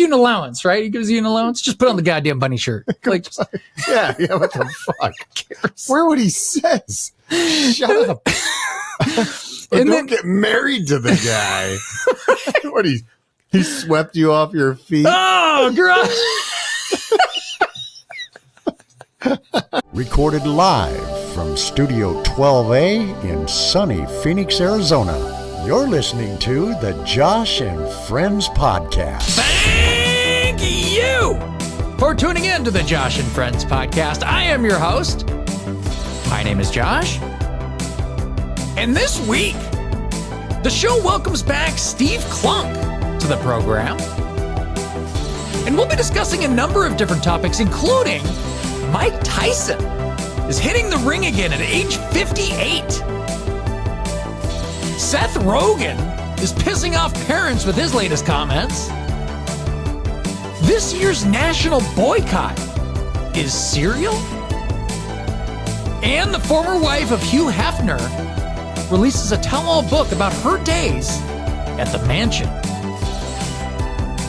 you an allowance, right? He gives you an allowance. Just put on the goddamn bunny shirt. Like, yeah, what the fuck? Where would he says? Shut up. And don't get married to the guy. What he swept you off your feet? Oh, gross. Recorded live from Studio 12A in sunny Phoenix, Arizona. You're listening to the Josh and Friends Podcast. Thank you for tuning in to the Josh and Friends Podcast. I am your host. My name is Josh. And this week, the show welcomes back Steve Klunk to the program. And we'll be discussing a number of different topics, including Mike Tyson is hitting the ring again at age 58. Seth Rogan is pissing off parents with his latest comments. This year's national boycott is cereal. And the former wife of Hugh Heffner releases a tell-all book about her days at the mansion.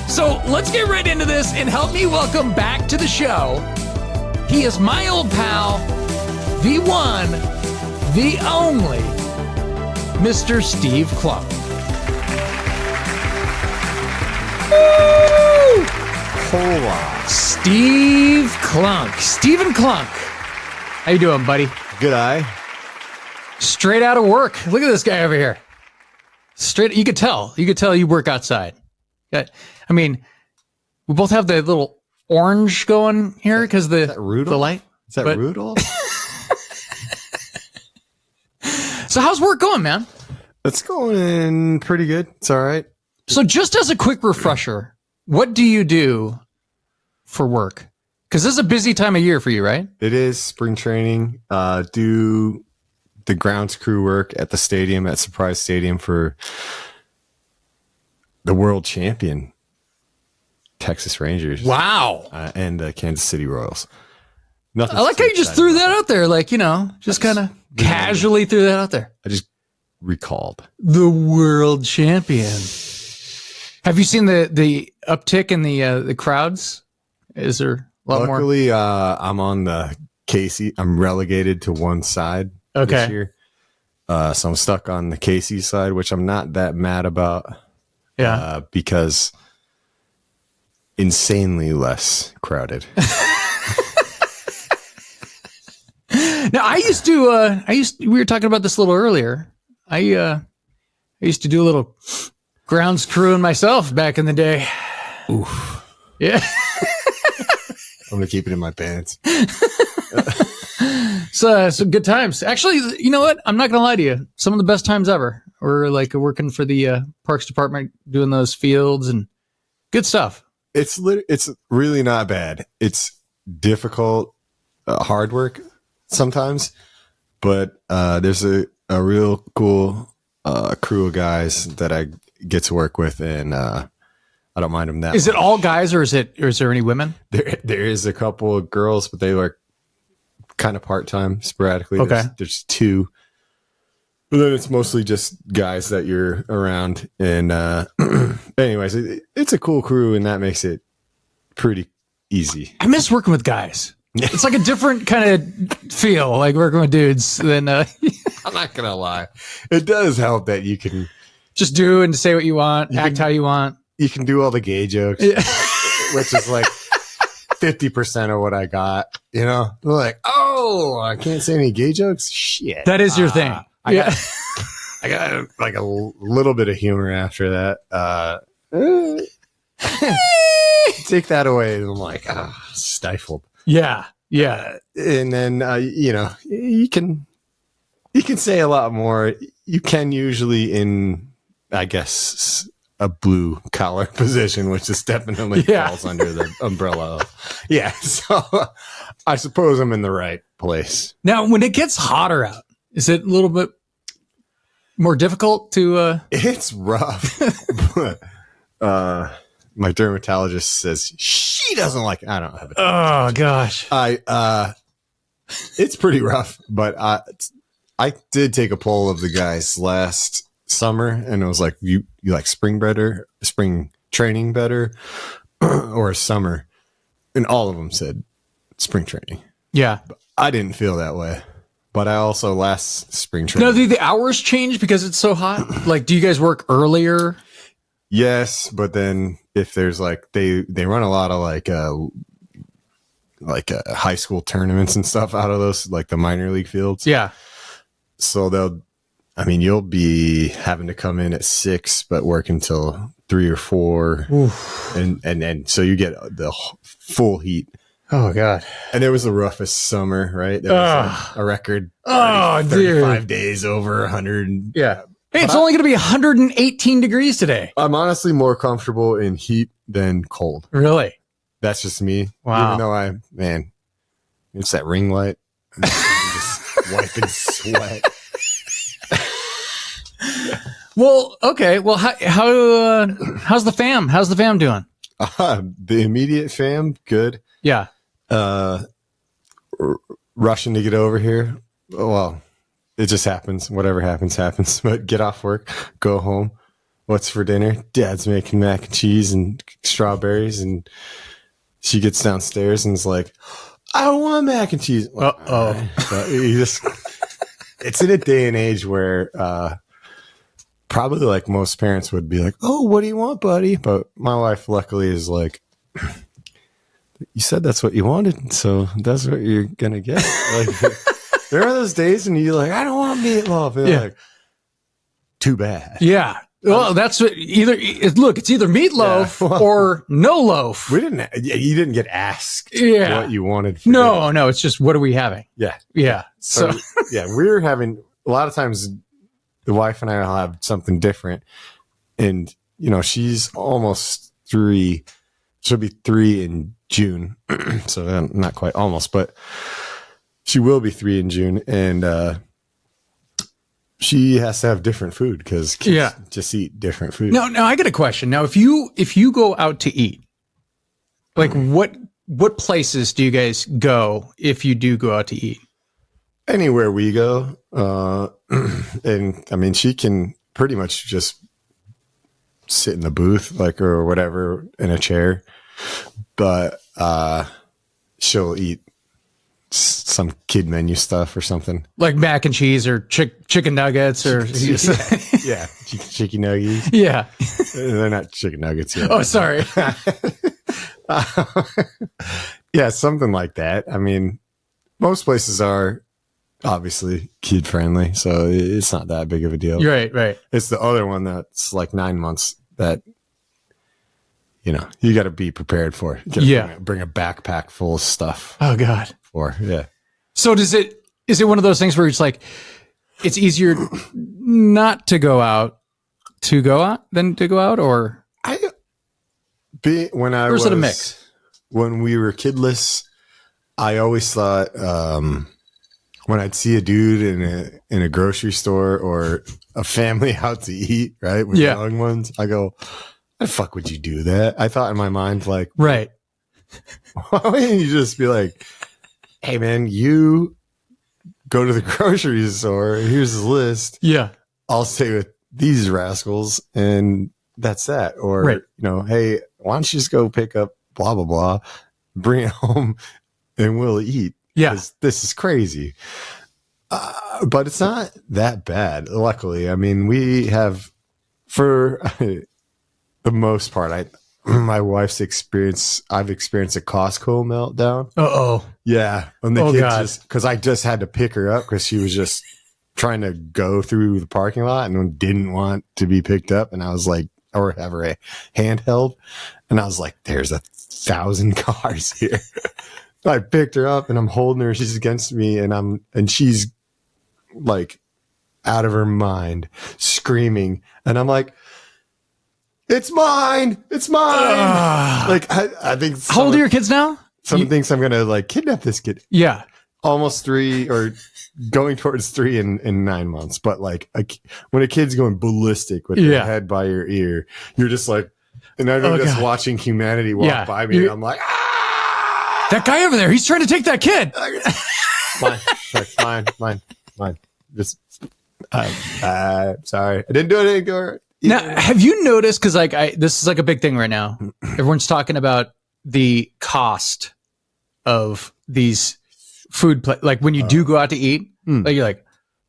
So let's get right into this and help me welcome back to the show. He is my old pal, the one, the only, Mr. Steve Klunk. Woo! Hola. Steve Klunk. Stephen Klunk. How you doing, buddy? Good eye. Straight out of work. Look at this guy over here. Straight. You could tell. You could tell you work outside. I mean, we both have the little orange going here because the light. Is that Rudolph? So how's work going, man? It's going pretty good. It's all right. So just as a quick refresher, what do you do for work? Because this is a busy time of year for you, right? It is spring training. Do the grounds crew work at the stadium, at Surprise Stadium, for the world champion Texas Rangers. Wow. And the Kansas City Royals. Nothing. I like how you just threw that out there. Like, just kind of casually threw that out there. I just recalled. The world champion. Have you seen the uptick in the crowds? Is there a lot more? Luckily, I'm on the Casey. I'm relegated to one side this year. So I'm stuck on the Casey side, which I'm not that mad about. Yeah. Because insanely less crowded. Now, we were talking about this a little earlier. I used to do a little grounds crewing myself back in the day. Oof. Yeah. I'm going to keep it in my pants. So good times. Actually, you know what? I'm not going to lie to you. Some of the best times ever. We're like working for the Parks Department, doing those fields and good stuff. It's really not bad. It's difficult, hard work sometimes, but there's a real cool crew of guys that I get to work with, and I don't mind them that Is much. it all guys, or is there any women? There is a couple of girls, but they work kind of part-time, sporadically. Okay. There's two. But then it's mostly just guys that you're around. And anyways, it's a cool crew, and that makes it pretty easy. I miss working with guys. It's like a different kind of feel, like working with dudes than I'm not going to lie. It does help that you can just do and say what you want, act how you want. You can do all the gay jokes, which is like 50% of what I got. They're like, oh, I can't say any gay jokes? Shit. That is your thing. I got like a little bit of humor after that. Take that away. And I'm like, stifled. Yeah. And then, you can say a lot more. You can usually in, I guess, a blue collar position, which is definitely falls under the umbrella of. Yeah. So I suppose I'm in the right place. Now, when it gets hotter out, is it a little bit more difficult to? It's rough. My dermatologist says she doesn't like it. I don't have it. Oh gosh. It's pretty rough, but I did take a poll of the guys last summer, and it was like, you like spring training better or summer, and all of them said spring training. Yeah. I didn't feel that way, but I also last spring training. Now, do the hours change because it's so hot? Like, do you guys work earlier? Yes, but then if there's like they run a lot of high school tournaments and stuff out of those, like the minor league fields. Yeah. So you'll be having to come in at 6, but work until 3 or 4. Oof. And so you get the full heat. Oh God. And it was the roughest summer, right? That was like a record 35 days over 100. Yeah. Hey, it's only going to be 118 degrees today. I'm honestly more comfortable in heat than cold. Really? That's just me. Wow. Even though it's that ring light. I'm just wiping sweat. Well, okay. Well, how's the fam? How's the fam doing? The immediate fam, good. Yeah. Rushing to get over here. Well, it just happens. Whatever happens, happens. But get off work, go home. What's for dinner? Dad's making mac and cheese and strawberries, and she gets downstairs and is like, I don't want mac and cheese. Uh-oh. So it's in a day and age where probably like most parents would be like, oh, what do you want, buddy? But my wife luckily is like, you said that's what you wanted, so that's what you're gonna get. Like, there are those days and you're like, I don't want meatloaf. And like, too bad. Yeah. Well, that's what it's either meatloaf or no loaf. You didn't get asked what you wanted for dinner. No, it's just, what are we having? Yeah. Yeah. So we're having a lot of times the wife and I will have something different. And, she's almost 3. She'll be 3 in June. So not quite almost, but she will be 3 in June. And she has to have different food because kids just eat different food. Now I got a question. Now, if you go out to eat, like what places do you guys go if you do go out to eat? Anywhere we go. And she can pretty much just sit in the booth, or whatever, in a chair, but she'll eat some kid menu stuff or something, like mac and cheese or chicken nuggets or chicken nuggets. Yeah. They're not chicken nuggets yet. Oh, sorry. Yeah, something like that. Most places are obviously kid friendly, so it's not that big of a deal. Right. It's the other one that's like 9 months that you got to be prepared for. Bring a backpack full of stuff. Oh God. So is it one of those things where it's like it's easier not to go out than to go out, or or is it a mix? When we were kidless, I always thought when I'd see a dude in a grocery store or a family out to eat, right, with young ones, I go, why the fuck would you do that? I thought in my mind, like, right. Why wouldn't you just be like, hey man, you go to the grocery store, here's the list. Yeah. I'll stay with these rascals and that's that. Or, hey, why don't you just go pick up blah, blah, blah, bring it home and we'll eat. Yeah. This is crazy. But it's not that bad. Luckily. We have, for the most part, my wife's I've experienced a Costco meltdown. Uh-oh. Yeah. When the kids because I just had to pick her up because she was just trying to go through the parking lot and didn't want to be picked up. And I was like, or have her handheld. And I was like, there's 1,000 cars here. I picked her up and I'm holding her. She's against me and she's like out of her mind screaming. And I'm like, it's mine. It's mine. I think. How old are your kids now? Someone thinks I'm going to kidnap this kid. Yeah. Almost 3 or going towards 3 in 9 months. But when a kid's going ballistic with their head by your ear, you're just like, and I'm just watching humanity walk by me. And I'm like, that guy over there, he's trying to take that kid. Mine. Just, sorry. I didn't do anything to her. Now, have you noticed, because like this is like a big thing right now. Everyone's talking about the cost of these food, like when you do go out to eat, like you're like,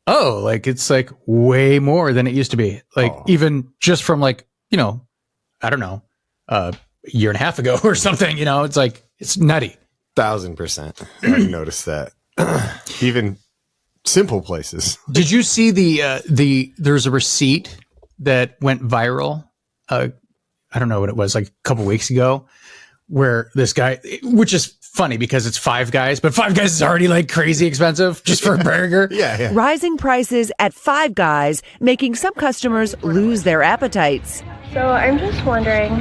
oh, like it's like way more than it used to be. Like even just from like, you know, I don't know, a year and a half ago or something, you know, it's like, it's nutty. 1,000%. I've noticed that. Even simple places. Did you see there's a receipt that went viral? I don't know what it was, like a couple weeks ago, where this guy, which is funny because it's Five Guys, but Five Guys is already like crazy expensive just for a burger. Yeah. Rising prices at Five Guys making some customers lose their appetites. So I'm just wondering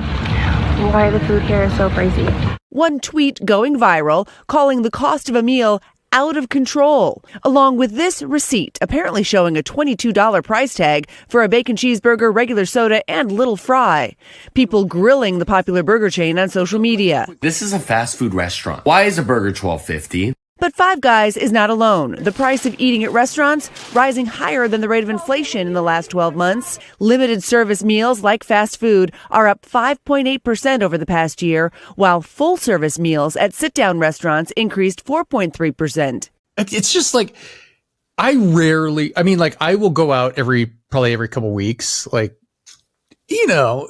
why the food here is so pricey. One tweet going viral calling the cost of a meal out of control, along with this receipt apparently showing a $22 price tag for a bacon cheeseburger, regular soda, and little fry. People grilling the popular burger chain on social media. This is a fast food restaurant. Why is a burger $12.50? But Five Guys is not alone. The price of eating at restaurants rising higher than the rate of inflation in the last 12 months. Limited service meals like fast food are up 5.8% over the past year, while full service meals at sit-down restaurants increased 4.3%. It's just like, I will go out probably every couple weeks, like, you know,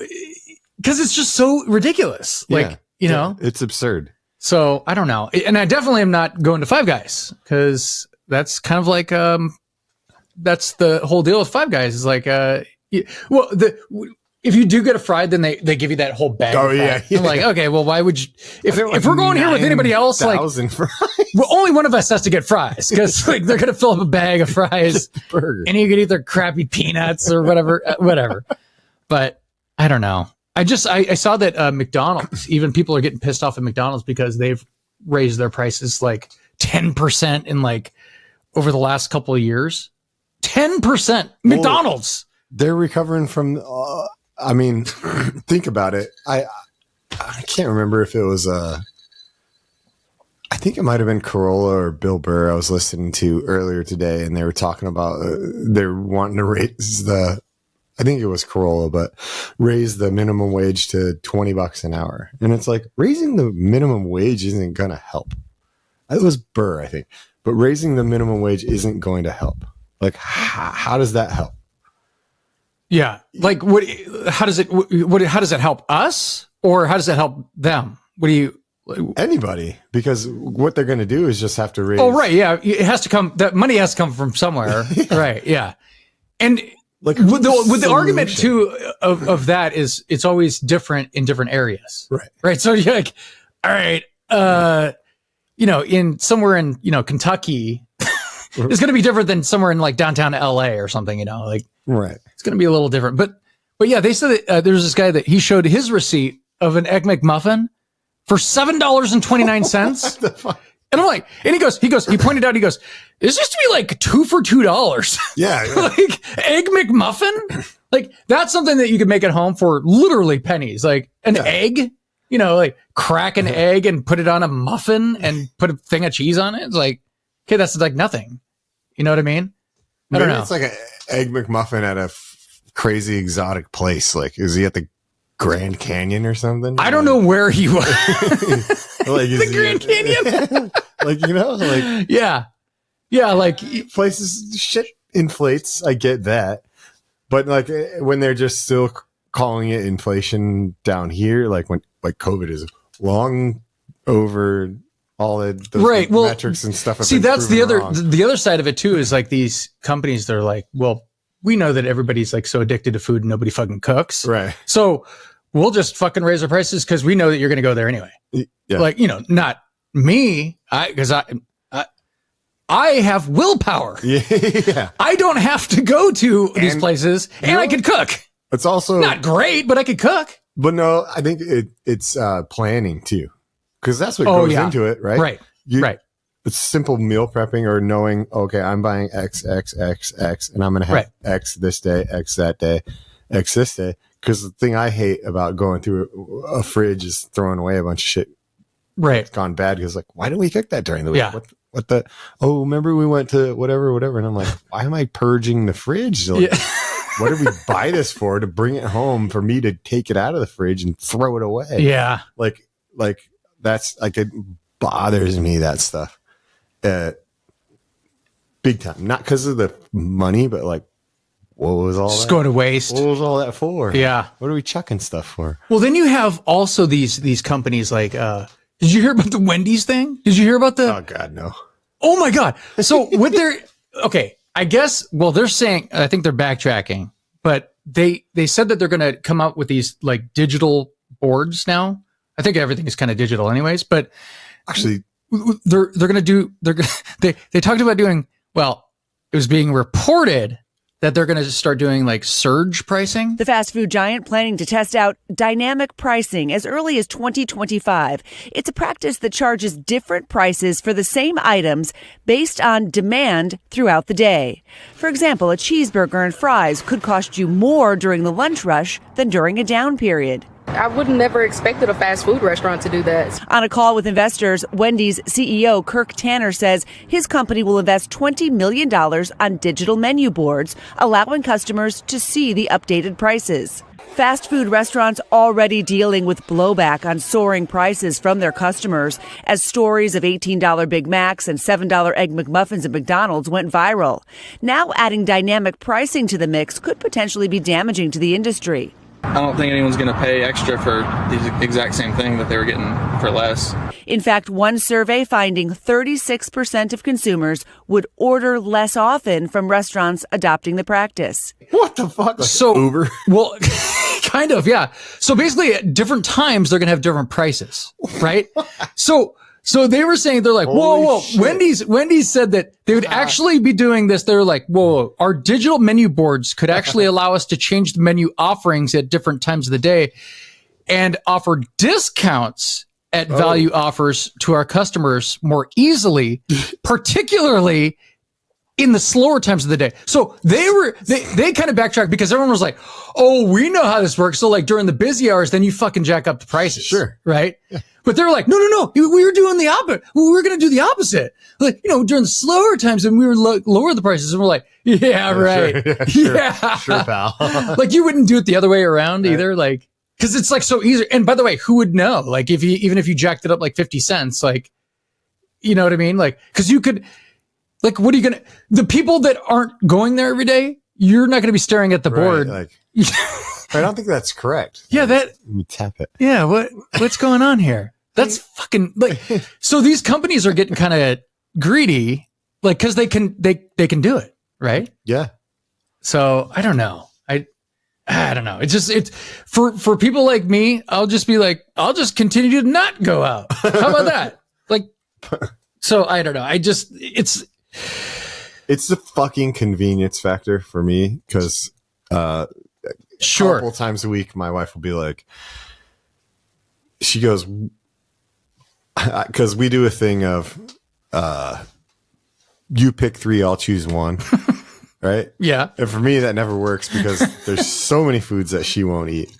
because it's just so ridiculous. Like, you know, it's absurd. So I don't know. And I definitely am not going to Five Guys because that's kind of like, that's the whole deal with Five Guys is like, if you do get a fried, then they give you that whole bag. Oh, yeah. I'm like, okay, well, why would you, if we're going here with anybody else, like, fries. well, only one of us has to get fries because like they're going to fill up a bag of fries and you can eat their crappy peanuts or whatever. But I don't know. I saw that McDonald's, even people are getting pissed off at McDonald's because they've raised their prices like 10% in like over the last couple of years. 10%. McDonald's. They're recovering from, think about it. I can't remember if it was, I think it might have been Corolla or Bill Burr I was listening to earlier today, and they were talking about they're wanting to raise I think it was Corolla, but raise the minimum wage to $20 an hour. And it's like, raising the minimum wage isn't going to help. It was Burr, I think. But raising the minimum wage isn't going to help. Like, how does that help? Yeah. Like, how does it help us or how does it help them? Anybody, because what they're going to do is just have to raise. Oh, right. Yeah. It has to come, that money has to come from somewhere. Yeah. Right. Yeah. And, like with the argument too of that is it's always different in different areas. Right. So you're like, all right, somewhere in, Kentucky, it's going to be different than somewhere in like downtown LA or something, like, right. It's going to be a little different. But yeah, they said that there's this guy that he showed his receipt of an Egg McMuffin for $7.29. The fuck? And I'm like, and he pointed out, this used to be like 2 for $2. Yeah. Like Egg McMuffin. Like that's something that you could make at home for literally pennies. Like an egg, like crack an egg and put it on a muffin and put a thing of cheese on it. It's like, okay, that's like nothing. You know what I mean? I don't know. It's like an Egg McMuffin at a crazy exotic place. Like, is he at the Grand Canyon or something? I don't know where he was. Like, the Grand Canyon. Like, yeah, like places shit inflates. I get that, but like when they're just still calling it inflation down here, like when like COVID is long over all those right. Well, metrics and stuff. See, that's the other side of it too. Is like these companies, they're like, well, we know that everybody's like so addicted to food and nobody fucking cooks, right? So we'll just fucking raise our prices because we know that you're going to go there anyway. Yeah. Like, not me, because I have willpower. Yeah. I don't have to go to these places, and I can cook. It's also not great, but I could cook. But no, I think it's planning too, because that's what goes into it, right? Right. Right. It's simple meal prepping or knowing, okay, I'm buying X, X, X, X, and I'm going to have X this day, X that day, X this day. Because the thing I hate about going through a fridge is throwing away a bunch of shit. Right. It's gone bad because like, why didn't we cook that during the week? Yeah. What the, remember we went to whatever. And I'm like, why am I purging the fridge? Like, what did we buy this for? To bring it home for me to take it out of the fridge and throw it away? Yeah. Like that's like, it bothers me, that stuff. Big time. Not because of the money, but like, what was all Just that? go to waste. What was all that for? Yeah. What are we chucking stuff for? Well, then you have also these companies like, did you hear about the Wendy's thing? Did you hear about the? Oh God, no. Oh my God. So with their, okay, I guess, well, they're saying, I think they're backtracking, but they said that they're going to come out with these like digital boards now. I think everything is kind of digital anyways, but Actually, they're going to do, they talked about doing, well, it was being reported that they're going to start doing like surge pricing. The fast food giant planning to test out dynamic pricing as early as 2025. It's a practice that charges different prices for the same items based on demand throughout the day. For example, a cheeseburger and fries could cost you more during the lunch rush than during a down period. I would never expected a fast food restaurant to do that. On a call with investors, Wendy's CEO Kirk Tanner says his company will invest $20 million on digital menu boards, allowing customers to see the updated prices. Fast food restaurants already dealing with blowback on soaring prices from their customers as stories of $18 Big Macs and $7 Egg McMuffins at McDonald's went viral. Now adding dynamic pricing to the mix could potentially be damaging to the industry. I don't think anyone's going to pay extra for the exact same thing that they were getting for less. In fact, one survey finding 36% of consumers would order less often from restaurants adopting the practice. what the fuck? Like So Uber? Well, kind of, yeah. So basically at different times, they're going to have different prices, right? So they were saying, they're like, whoa, shit. Wendy's said that they would actually be doing this. They're like, whoa, our digital menu boards could actually allow us to change the menu offerings at different times of the day and offer discounts at value offers to our customers more easily, particularly in the slower times of the day. So they kind of backtracked because everyone was like, oh, we know how this works. So like during the busy hours, then you fucking jack up the prices. Sure. Right. Yeah. But they were like, no. We were doing the opposite. We were going to do the opposite. Like, during the slower times and we were lower the prices. And we're like, yeah, right. Sure. Yeah. Sure, pal. Like you wouldn't do it the other way around either. Like, cause it's like so easy. And by the way, who would know? Like even if you jacked it up like 50 cents, like, you know what I mean? Like, cause you could, like, what are you the people that aren't going there every day, you're not going to be staring at the board. Like, I don't think that's correct. Yeah, Let me tap it. yeah, what's going on here? That's fucking like, so these companies are getting kind of greedy, like, cause they can do it. Right. Yeah. So I don't know. I don't know. It's for people like me, I'll just be like, I'll just continue to not go out. How about that? Like, so I don't know. It's the fucking convenience factor for me because sure. a couple times a week, my wife will be like, she goes, because we do a thing of you pick 3, I'll choose 1. Right? Yeah. And for me, that never works because there's so many foods that she won't eat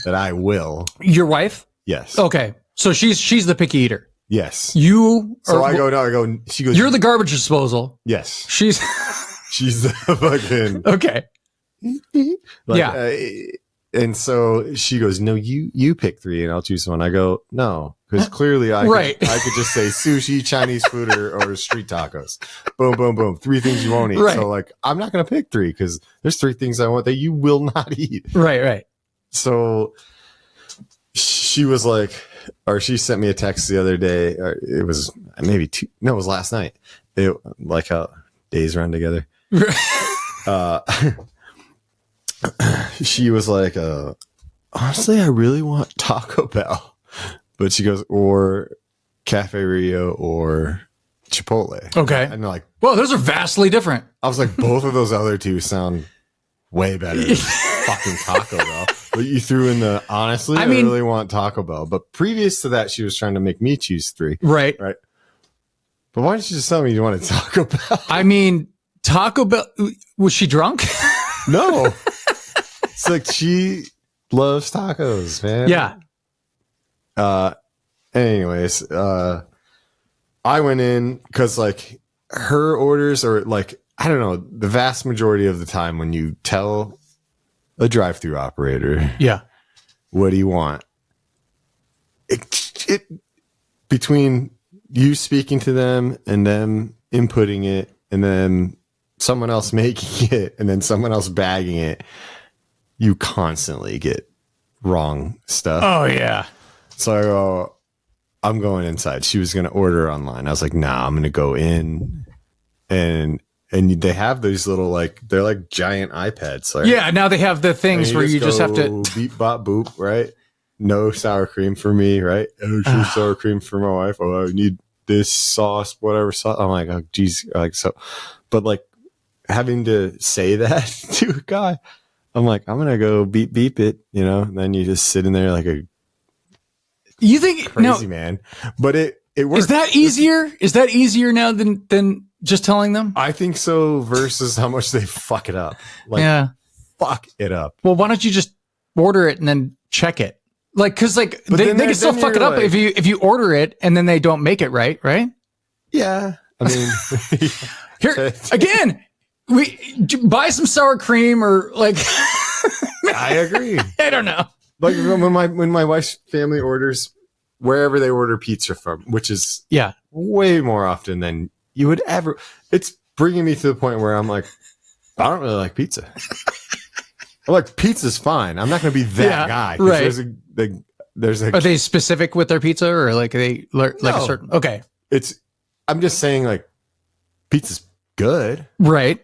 that I will. Your wife? Yes. Okay. So she's the picky eater. Yes. You So are, I go, she goes, you're the garbage disposal. yes. She's She's the fucking, okay. like, Yeah. And so she goes, no, you pick 3 and I'll choose 1. I go, no, because clearly I could just say sushi, Chinese food, or street tacos. Boom, boom, boom. 3 things you won't eat. Right. So like, I'm not going to pick 3 because there's 3 things I want that you will not eat. Right. So she was like, or she sent me a text the other day. Or it was maybe it was last night. Like how days run together. She was like, honestly, I really want Taco Bell, but she goes, or Cafe Rio or Chipotle. Okay. And they're like, Well, those are vastly different. I was like, both of those other 2 sound way better than fucking Taco Bell. But you threw in the, honestly, I really want Taco Bell. But previous to that, she was trying to make me choose 3. Right. Right. But why didn't you just tell me you wanted Taco Bell? I mean, Taco Bell, was she drunk? No. It's like she loves tacos, man. Yeah. Anyways, I went in because like her orders are like, I don't know, the vast majority of the time when you tell a drive-through operator. Yeah. What do you want? It between you speaking to them and them inputting it and then someone else making it and then someone else bagging it, you constantly get wrong stuff. Oh, yeah. So I go, I'm going inside. She was going to order online. I was like, nah, I'm going to go in. And they have these little, like, they're like giant iPads. Like, Yeah, now they have the things where you just have to... beep, bop, boop, right? No sour cream for me, right? Extra sour cream for my wife. Oh, I need this sauce, whatever sauce. I'm like, oh, geez. Like, so, but like having to say that to a guy, I'm like, I'm going to go beep, beep it, you know? And then you just sit in there like a You think... crazy man. But it works. Is that easier? Is that easier now than just telling them? I think so versus how much they fuck it up. Like, Yeah. fuck it up. Well, why don't you just order it and then check it? Like, because like they can still fuck it up like, if you order it and then they don't make it right? Yeah. I mean, Here again, we buy some sour cream or like. I agree. I don't know. Like when my wife's family orders wherever they order pizza from, which is way more often than you would ever. It's bringing me to the point where I'm like, I don't really like pizza. I'm like, pizza's fine. I'm not going to be that guy. Right. There's a. Are they specific with their pizza or like they like a certain? Okay. I'm just saying like, pizza's good. Right.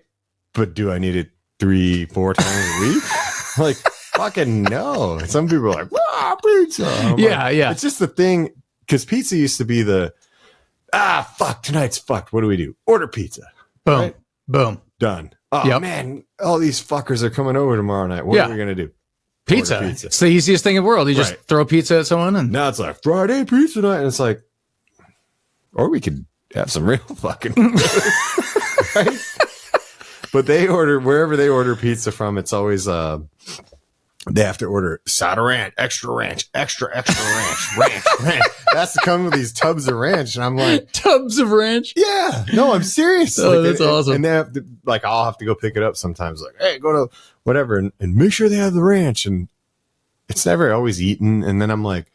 But do I need it 3-4 times a week? Like, fucking no. Some people are like, pizza. Yeah. It's just the thing, because pizza used to be fuck, tonight's fucked. What do we do? Order pizza. Boom. Right? Boom. Done. Oh, man, all these fuckers are coming over tomorrow night. What are we going to do? Pizza. It's the easiest thing in the world. You just throw pizza at someone. And now it's like Friday pizza night. And it's like, or we could have some real fucking right? But they order, wherever they order pizza from, it's always, they have to order side of ranch, extra ranch, extra ranch. That's to come with these tubs of ranch. And I'm like, tubs of ranch? Yeah. No, I'm serious. Oh, like, that's awesome. And they have to, like, I'll have to go pick it up sometimes. Like, hey, go to whatever and make sure they have the ranch. And it's never always eaten. And then I'm like,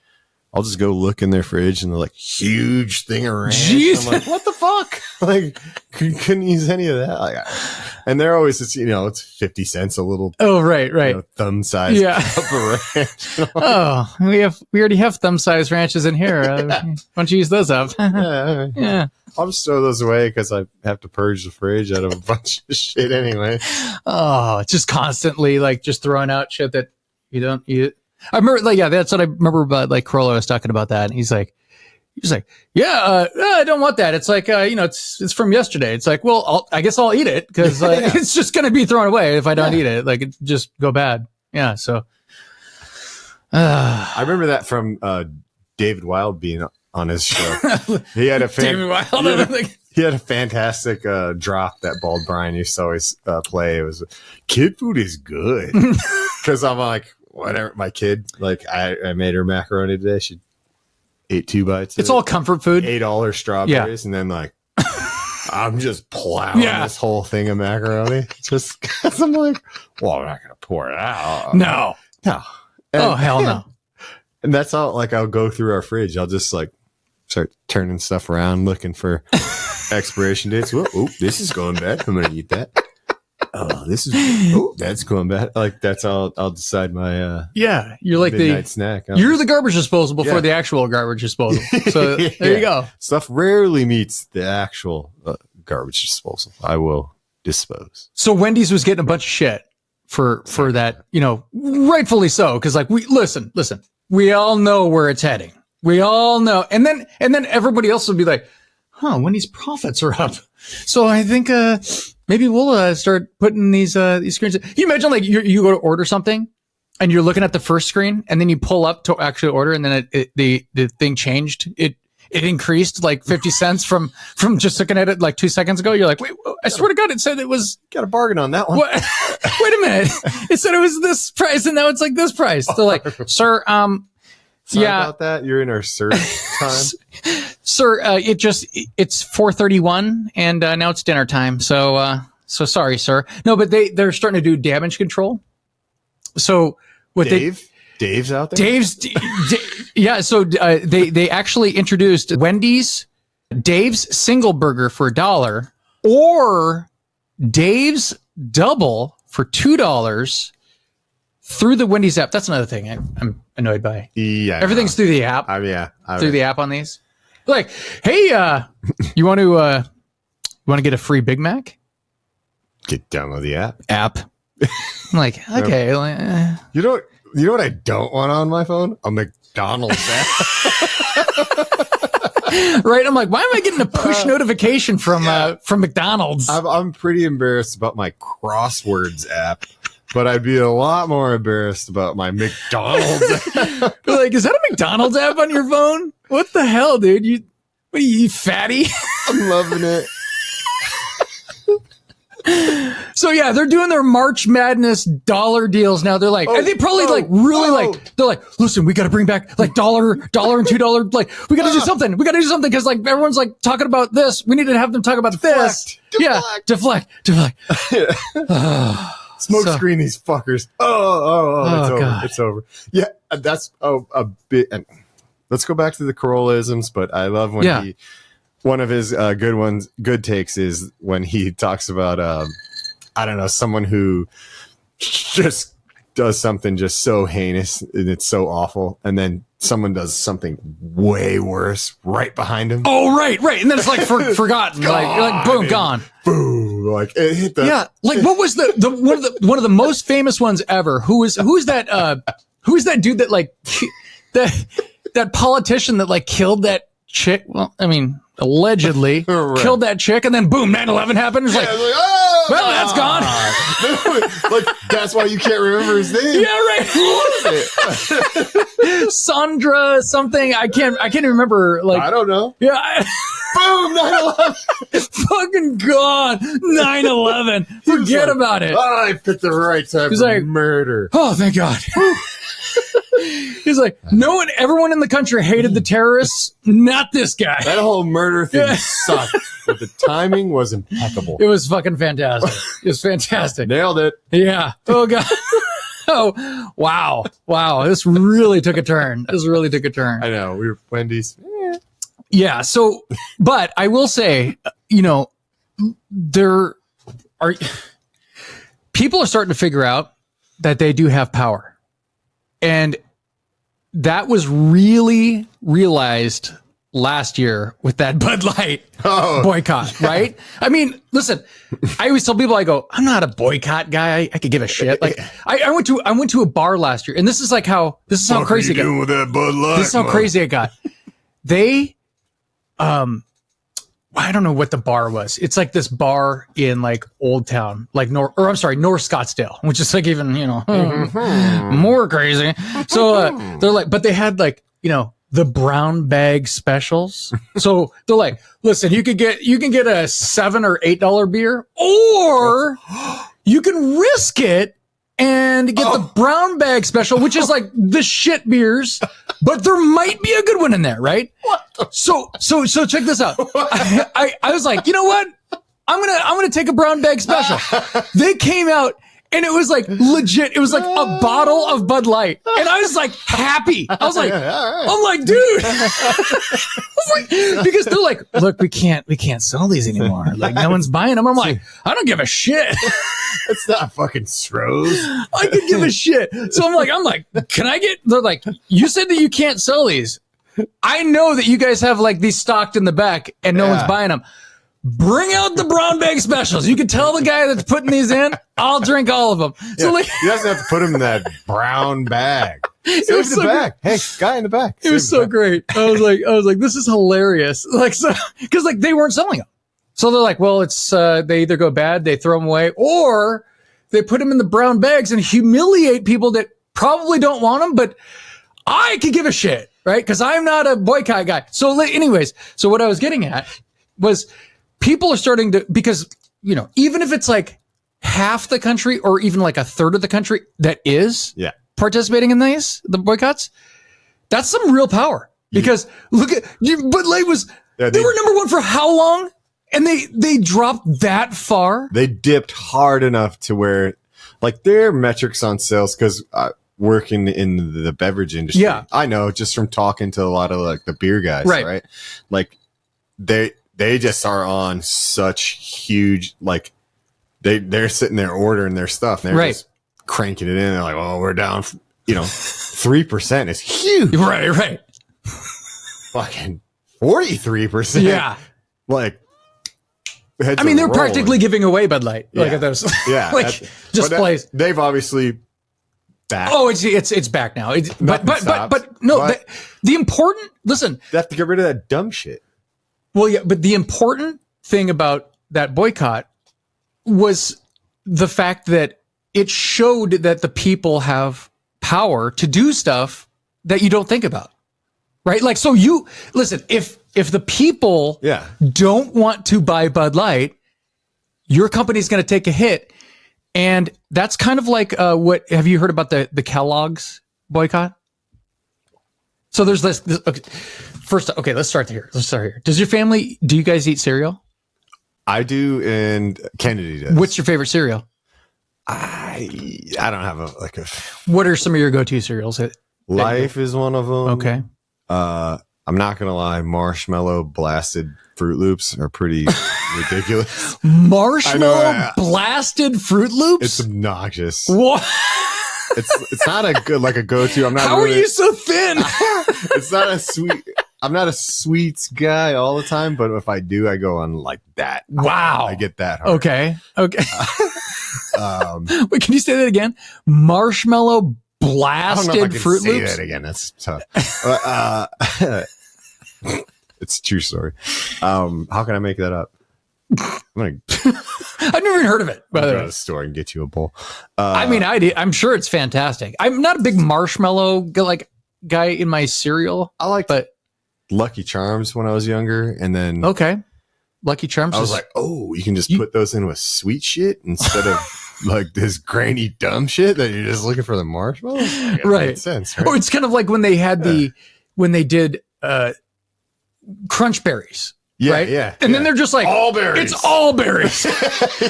I'll just go look in their fridge and they're like, huge thing of ranch. Jeez. I'm like, what the fuck? Like, couldn't use any of that. Like, and they're always, it's 50 cents a little. Oh, right. Thumb size cup of ranch. Oh, we already have thumb size ranches in here. Why don't you use those up? Yeah. I'll just throw those away because I have to purge the fridge out of a bunch of shit anyway. Oh, it's just constantly like just throwing out shit that you don't eat. I remember, like, that's what I remember about, like, Crowley was talking about that. And he's like, I don't want that. It's like, it's from yesterday. It's like, well, I guess I'll eat it because it's just going to be thrown away if I don't eat it. Like, it just go bad. Yeah. So, I remember that from David Wild being on his show. He had a he had a fantastic drop that Bald Brian used to always play. It was, kid food is good. Because I'm like, whatever, my kid, like, I made her macaroni today. She ate 2 bites. It's all comfort food. Ate all her strawberries, and then like, I'm just plowing this whole thing of macaroni. Just because I'm like, well, I'm not gonna pour it out. No. And, hell no. And that's all. Like, I'll go through our fridge. I'll just like start turning stuff around, looking for expiration dates. Oh, this is going bad. I'm gonna eat that. That's going bad. Like, that's all. I'll decide my you're like midnight snack. You're the garbage disposal before the actual garbage disposal. So there you go. Stuff rarely meets the actual garbage disposal. I will dispose. So Wendy's was getting a bunch of shit for that, rightfully so, because like listen, we all know where it's heading. We all know, and then everybody else will be like, Wendy's profits are up. So I think maybe we'll start putting these screens. Can you imagine, like, you go to order something and you're looking at the first screen and then you pull up to actually order and then the thing changed. It increased like 50 cents from just looking at it like 2 seconds ago. You're like, wait, I swear to God, it said it was. Got a bargain on that one. What? Wait a minute. It said it was this price and now it's like this price. They're like, sir, Sorry about that. You're in our search time. Sir, it's 4:31 and now it's dinner time. So sorry, sir. No, but they're starting to do damage control. So what Dave's out there? Yeah. So they actually introduced Wendy's Dave's single burger for $1 or Dave's double for $2 through the Wendy's app. That's another thing I'm annoyed by. Yeah. Everything's through the app. Through the app on these. Like, hey, you want to get a free Big Mac? Download the app. I'm like, okay. You know what I don't want on my phone? A McDonald's app. Right? I'm like, why am I getting a push notification from McDonald's? I'm pretty embarrassed about my crosswords app, but I'd be a lot more embarrassed about my McDonald's app. Like, is that a McDonald's app on your phone? What the hell, dude? What are you fatty? I'm loving it. So yeah, they're doing their March Madness dollar deals now. They're like, they probably they're like, listen, we got to bring back like $1 and $2. Like, we got to do something. We got to do something because like everyone's like talking about this. We need to have them talk about this. Yeah, deflect. Smoke screen these fuckers. It's over. Yeah, that's a bit. Let's go back to the Corollisms, but I love when one of his good takes is when he talks about someone who just does something just so heinous and it's so awful, and then someone does something way worse right behind him. Oh, right, and then it's like forgotten, like boom, gone, boom, like it hit the like what was the one of the most famous ones ever? Who's that dude that like that politician that like killed that chick? Well, I mean, allegedly killed that chick, and then boom, 9/11 happened. It's like, well, that's gone. Like, that's why you can't remember his name. Yeah, right. What was it? Sandra something. I can't remember. Like, I don't know. Yeah. Boom, 9/11. Fucking gone. 9/11. Forget about it. I picked the right time for murder. Oh, thank God. He's like, everyone in the country hated the terrorists, not this guy. That whole murder thing sucked, but the timing was impeccable. It was fucking fantastic. It was fantastic. Nailed it. Yeah. Oh, God. Oh, wow. This really took a turn. I know. We were Wendy's. Yeah. So, but I will say, people are starting to figure out that they do have power. And that was really realized last year with that Bud Light boycott, right? I mean, listen, I always tell people, I go, I'm not a boycott guy. I could give a shit. Like, I went to a bar last year, and this is how crazy it got. With that Bud Light, this is how crazy it got. They, I don't know what the bar was. It's like this bar in like Old Town, like North Scottsdale, which is like even, more crazy. So they're like, but they had like, the brown bag specials. So they're like, listen, you can get a $7 or $8 beer, or you can risk it and get the brown bag special, which is like the shit beers, but there might be a good one in there, right? So check this out. I was like, you know what? I'm gonna take a brown bag special. They came out, and it was like legit. It was like a bottle of Bud Light, and I was like happy. I was like, I'm like, dude. Because they're like, look, we can't sell these anymore. Like, no one's buying them. I'm like, I don't give a shit. It's not fucking Stroh's. I could give a shit. So I'm like, can I get? They're like, you said that you can't sell these. I know that you guys have like these stocked in the back, and no one's buying them. Bring out the brown bag specials. You can tell the guy that's putting these in, I'll drink all of them. So like, he doesn't have to put them in that brown bag. Save the bag. Hey, guy in the back. It was so great. I was like, this is hilarious. Like, so, because like they weren't selling them. So they're like, well, it's they either go bad, they throw them away, or they put them in the brown bags and humiliate people that probably don't want them, but I could give a shit, right? Because I'm not a boycott guy. So anyways, so what I was getting at was people are starting to, because, even if it's like half the country or even like a third of the country that is participating in the boycotts, that's some real power. Because look at Bud Light they were number one for how long? And they dropped that far. They dipped hard enough to where like their metrics on sales, because working in the beverage industry, I know just from talking to a lot of like the beer guys, right? Like they just are on such huge, like they're sitting there ordering their stuff and they're just cranking it in. They're like, oh, we're down, 3% is huge. Right. Fucking 43%. Yeah. Like, I mean, they're practically giving away Bud Light. Look at those. Yeah. Like displays. They've obviously back. Oh, it's back now. But the important, listen. They have to get rid of that dumb shit. Well, yeah, but the important thing about that boycott was the fact that it showed that the people have power to do stuff that you don't think about. Right? Like, so you listen, if the people don't want to buy Bud Light, your company's going to take a hit. And that's kind of like what have you heard about the Kellogg's boycott? So there's this okay. First, okay, let's start here. Do you guys eat cereal? I do, and Kennedy does. What's your favorite cereal? I don't have a. What are some of your go-to cereals? Life is one of them. Okay. I'm not gonna lie, marshmallow blasted Fruit Loops are pretty ridiculous. Marshmallow blasted Fruit Loops? It's obnoxious. What? It's not a good a go-to. I'm not. How are you so thin? It's not a sweet. I'm not a sweets guy all the time, but if I do, I go on like that. Wow, I get that hard. Okay. Wait, can you say that again? Marshmallow blasted I don't know if I can Fruit say Loops. that again. That's tough. It's a true story. How can I make that up? I've never even heard of it. By the way, go to the store and get you a bowl. I'm sure it's fantastic. I'm not a big marshmallow guy in my cereal. I like Lucky Charms when I was younger, and then Lucky Charms. I was like, oh, you can just put those in with sweet shit instead of like this grainy dumb shit that you're just looking for the marshmallows. Right. Makes sense. Right? Oh, it's kind of like when they had when they did Crunch Berries. Right? Yeah. And then they're just like, all berries. It's all berries.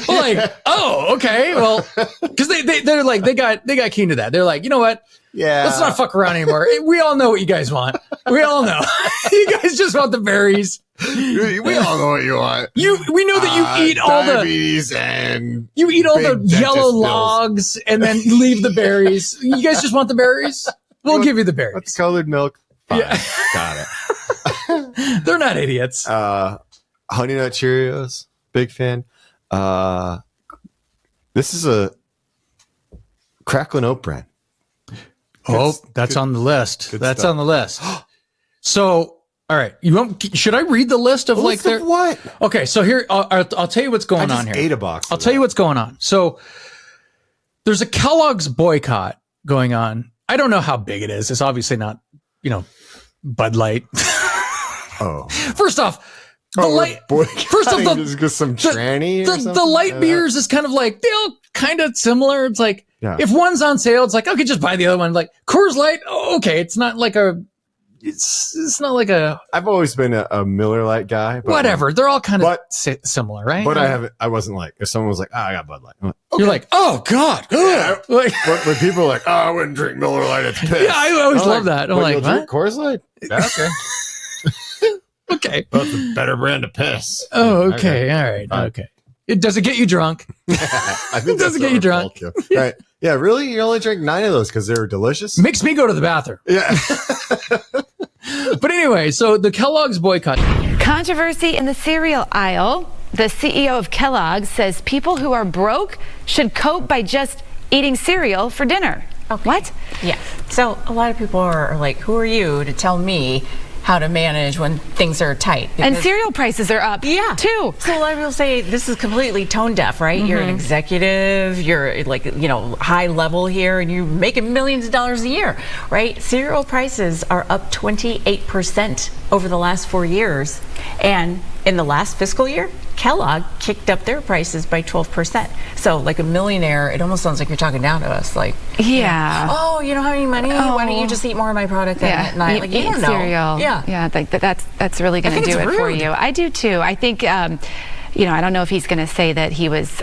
Like, oh, okay. Well, because they're like, they got keen to that. They're like, you know what? Yeah. Let's not fuck around anymore. We all know what you guys want. We all know. You guys just want the berries. We all know what you want. We know that you eat all diabetes and you eat all the big yellow dentist logs and then leave the berries. You guys just want the berries? We'll give you the berries. What's colored milk? Fine. Yeah. Got it. They're not idiots. Honey Nut Cheerios, big fan. This is a Cracklin' Oat Bran. That's on the list. That's stuff. on the list. So, all right, should I read the list of their what? Okay, so here I'll tell you what's going on here. Ate a box. I'll tell you what's going on. So, there's a Kellogg's boycott going on. I don't know how big it is. It's obviously not, Bud Light. Oh, first off, the light. First off, some tranny. The light beers is kind of like they all kind of similar. It's like if one's on sale, it's like okay, just buy the other one. Like Coors Light, okay, it's not like a. It's not like a. I've always been a Miller Lite guy. But whatever, they're all kind of similar, right? But I wasn't like if someone was like, I got Bud Light. I'm like, okay. You're like, oh god, yeah. Like when people are like, I wouldn't drink Miller Lite. It's piss. Yeah, I always love that. I'm like, what? Coors Light? Yeah, okay. Okay. That's a better brand of piss. Oh, okay. All right. Okay. Does it get you drunk? I think it doesn't get you drunk. Right. Yeah, really? You only drank 9 of those because they were delicious? Makes me go to the bathroom. Yeah. But anyway, so the Kellogg's boycott. Controversy in the cereal aisle. The CEO of Kellogg says people who are broke should cope by just eating cereal for dinner. Okay. What? Yeah. So a lot of people are like, who are you to tell me how to manage when things are tight? And cereal prices are up, too. So a lot of people say this is completely tone deaf, right? Mm-hmm. You're an executive, you're high level here, and you're making millions of dollars a year, right? Cereal prices are up 28% over the last 4 years. And in the last fiscal year, Kellogg kicked up their prices by 12%. So like a millionaire, it almost sounds like you're talking down to us. Like, oh, you don't have any money? Why don't you just eat more of my product at night? Like, you don't know. Cereal. Yeah, that's really going to do it for you. I do too. I think, I don't know if he's going to say that he was,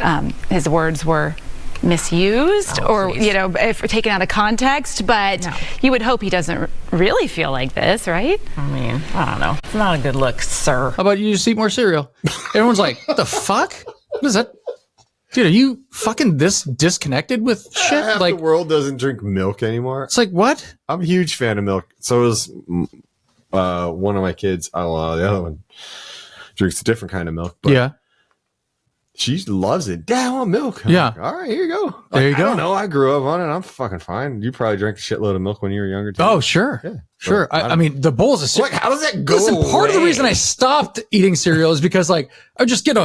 his words were misused or, if taken out of context, but you would hope he doesn't really feel like this, right? I mean, I don't know. It's not a good look, sir. How about you just eat more cereal? Everyone's like, what the fuck? What is that? Dude, are you fucking this disconnected with shit? Half like the world doesn't drink milk anymore. It's like, what? I'm a huge fan of milk. So is one of my kids. The other one drinks a different kind of milk. But yeah. She loves it. Dad, I want milk. Yeah. Like, all right, here you go. There you go. I don't know. I grew up on it. I'm fucking fine. You probably drank a shitload of milk when you were younger, too. Oh, sure. Yeah. Sure. I mean, the bowls of cereal. Like, how does that go Listen, part of the away? reason I stopped eating cereal is because, like, I just get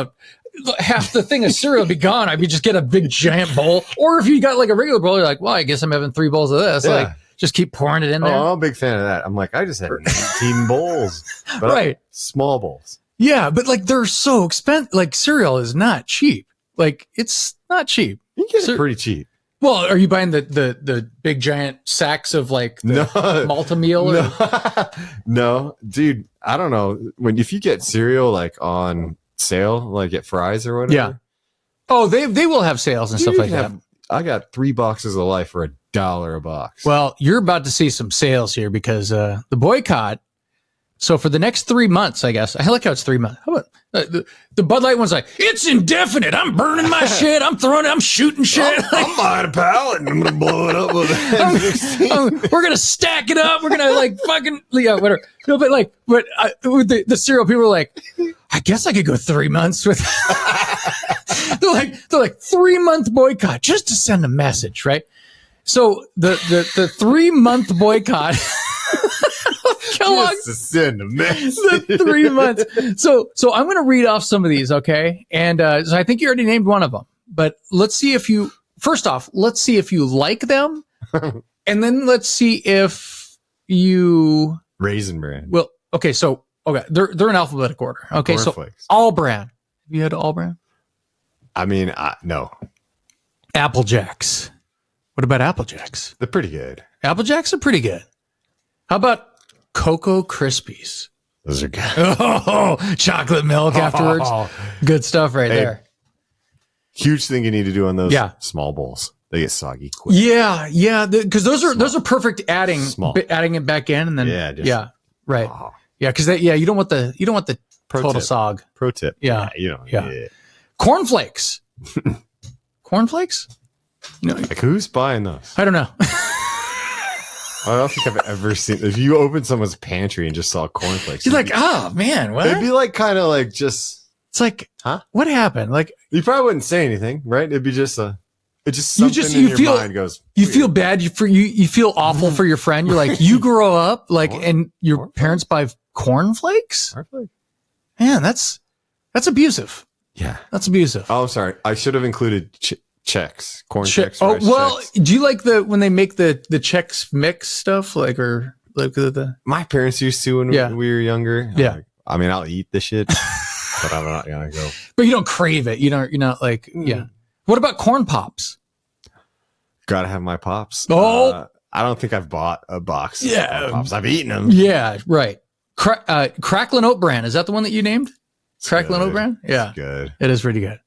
half the thing of cereal would be gone. I'd just get a big giant bowl. Or if you got like a regular bowl, you're like, well, I guess I'm having 3 bowls of this. Yeah. Like, just keep pouring it in there. Oh, I'm a big fan of that. I'm like, I just had 19 bowls. But Right. Small bowls. Yeah, but like they're so expensive. Like cereal is not cheap. Like it's not cheap. You can get it pretty cheap. Well, are you buying the big giant sacks of like the Malta meal? Or? No, dude, I don't know. If you get cereal like on sale, like at Fry's or whatever. Yeah. Oh, they will have sales and stuff like that. I got 3 boxes of Life for $1 a box. Well, you're about to see some sales here because the boycott. So for the next 3 months, I guess. I like how it's 3 months. How about the Bud Light one's like, it's indefinite. I'm burning my shit. I'm throwing it. I'm shooting shit. I'm buying a pallet and I'm going to blow it up with it. We're going to stack it up. We're going to like fucking, whatever. No, but with the cereal, people are like, I guess I could go 3 months with, they're like 3-month boycott just to send a message, right? So the 3-month boycott, Kellogg, just to send a message. the 3 months. So I'm going to read off some of these, okay? And so I think you already named one of them, but let's see if you like them, and then let's see if you Raisin Bran. Well, okay, so they're in alphabetical order. Okay, so Cornflakes. All Bran. Have you had All Bran? I mean, no. Apple Jacks. What about Apple Jacks? They're pretty good. Apple Jacks are pretty good. How about Cocoa Krispies? Those are good. Oh, chocolate milk afterwards. Good stuff right there. Huge thing you need to do on those small bowls. They get soggy quick. Yeah, because those are perfect adding it back in and then right. Oh. Yeah, because you don't want the total sog. Pro tip. Yeah. Yeah. Cornflakes. Cornflakes? No. Like who's buying those? I don't know. I don't think I've ever seen. If you open someone's pantry and just saw cornflakes, you're like, oh man, what? It'd be like kind of like just. It's like, huh? What happened? Like you probably wouldn't say anything, right? It'd be just something in your mind goes. You feel bad. You feel awful for your friend. You're like, you grow up like, and your parents buy cornflakes. Man, that's abusive. Yeah, that's abusive. Oh, I'm sorry. I should have included checks, corn checks. Oh well, do you like when they make the Chex Mix stuff like the? My parents used to when we were younger. Yeah, I mean, I'll eat the shit, but I'm not gonna go. But you don't crave it. You're not like yeah. What about corn pops? Gotta have my pops. Oh, I don't think I've bought a box. Yeah, of pops. I've eaten them. Yeah, right. Crackling Oat Bran. Is that the one that you named? Crackling Oat Bran. Yeah, good. It is pretty good.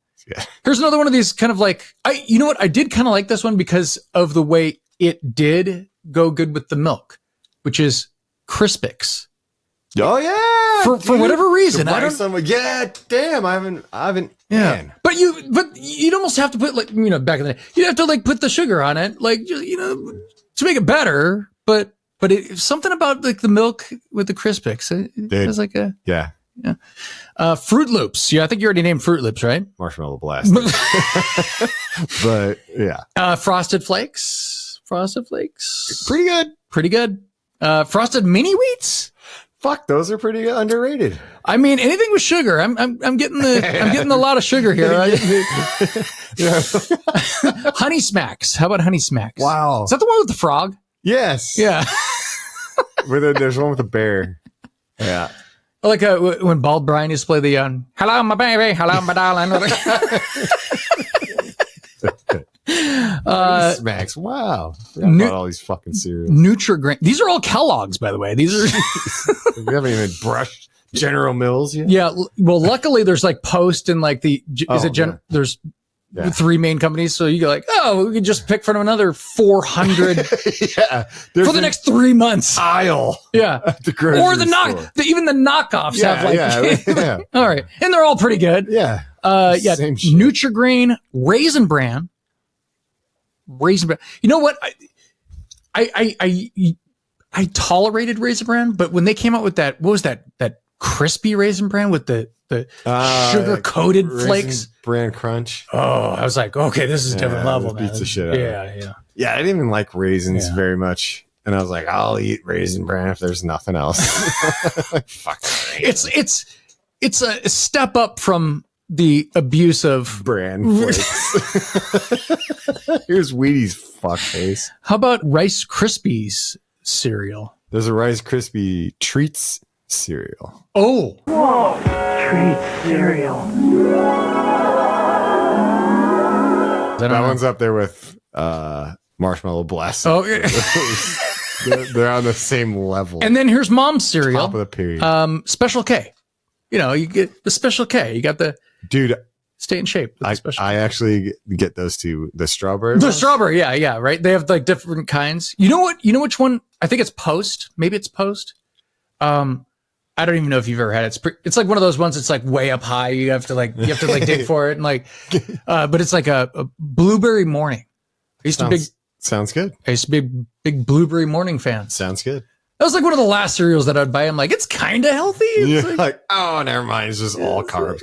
Here's another one of these kind of like you know what? I did kind of like this one because of the way it did go good with the milk, which is Crispix. Oh yeah, for whatever reason, I don't. Damn, I haven't. Yeah, man. but you'd almost have to put back in the day, you'd have to put the sugar on it, to make it better. But something about the milk with the Crispix, it was like a yeah. Fruit Loops. Yeah, I think you already named Fruit Loops, right? Marshmallow Blast. But yeah. Frosted Flakes. Pretty good. Frosted Mini Wheats. Fuck, those are pretty underrated. I mean, anything with sugar. I'm getting a lot of sugar here. Honey Smacks. How about Honey Smacks? Wow. Is that the one with the frog? Yes. Yeah. There's one with a bear. Yeah. Like when Bald Brian used to play the "Hello, my baby, hello, my darling." Smacks. Wow. About all these fucking cereals. Nutri-Grain. These are all Kellogg's, by the way. These are. We haven't even brushed General Mills yet. Yeah. Well, luckily there's Post and there's three main companies. So you go like, oh, we could just pick from another 400 for the next 3 months. Aisle. Yeah. At the grocery Or the store. even the knockoffs have like, Yeah. all right. And they're all pretty good. Yeah. Same shit. Nutri-Grain, Raisin Bran. You know what? I tolerated Raisin Bran, but when they came out with that, what was that crispy Raisin Bran with the sugar coated flakes? Bran Crunch. Oh, I was like, okay, this is a different level, man. Beats the shit out of it. Yeah, I didn't even like raisins very much. And I was like, I'll eat Raisin Bran if there's nothing else. Fuck. It's a step up from the abuse of bran flakes. Here's Wheaties fuckface. How about Rice Krispies cereal? There's a Rice Krispie Treats cereal. Oh. Whoa. Treats cereal. That one's up there with Marshmallow Blast. Oh, they're on the same level. And then here's Mom's cereal. Top of the period. Special K. You know, you get the Special K. You got the stay in shape. I actually get those two. The strawberry. The strawberry. Yeah. Right. They have like different kinds. You know what? You know which one? I think it's Post. Maybe it's Post. I don't even know if you've ever had it. It's like one of those ones that's like way up high. You have to dig for it and like, but it's like a blueberry morning. Sounds good. I used to be a big blueberry morning fan. Sounds good. That was like one of the last cereals that I'd buy. I'm like, it's kind of healthy. You're like, oh, never mind. It's just all carbs.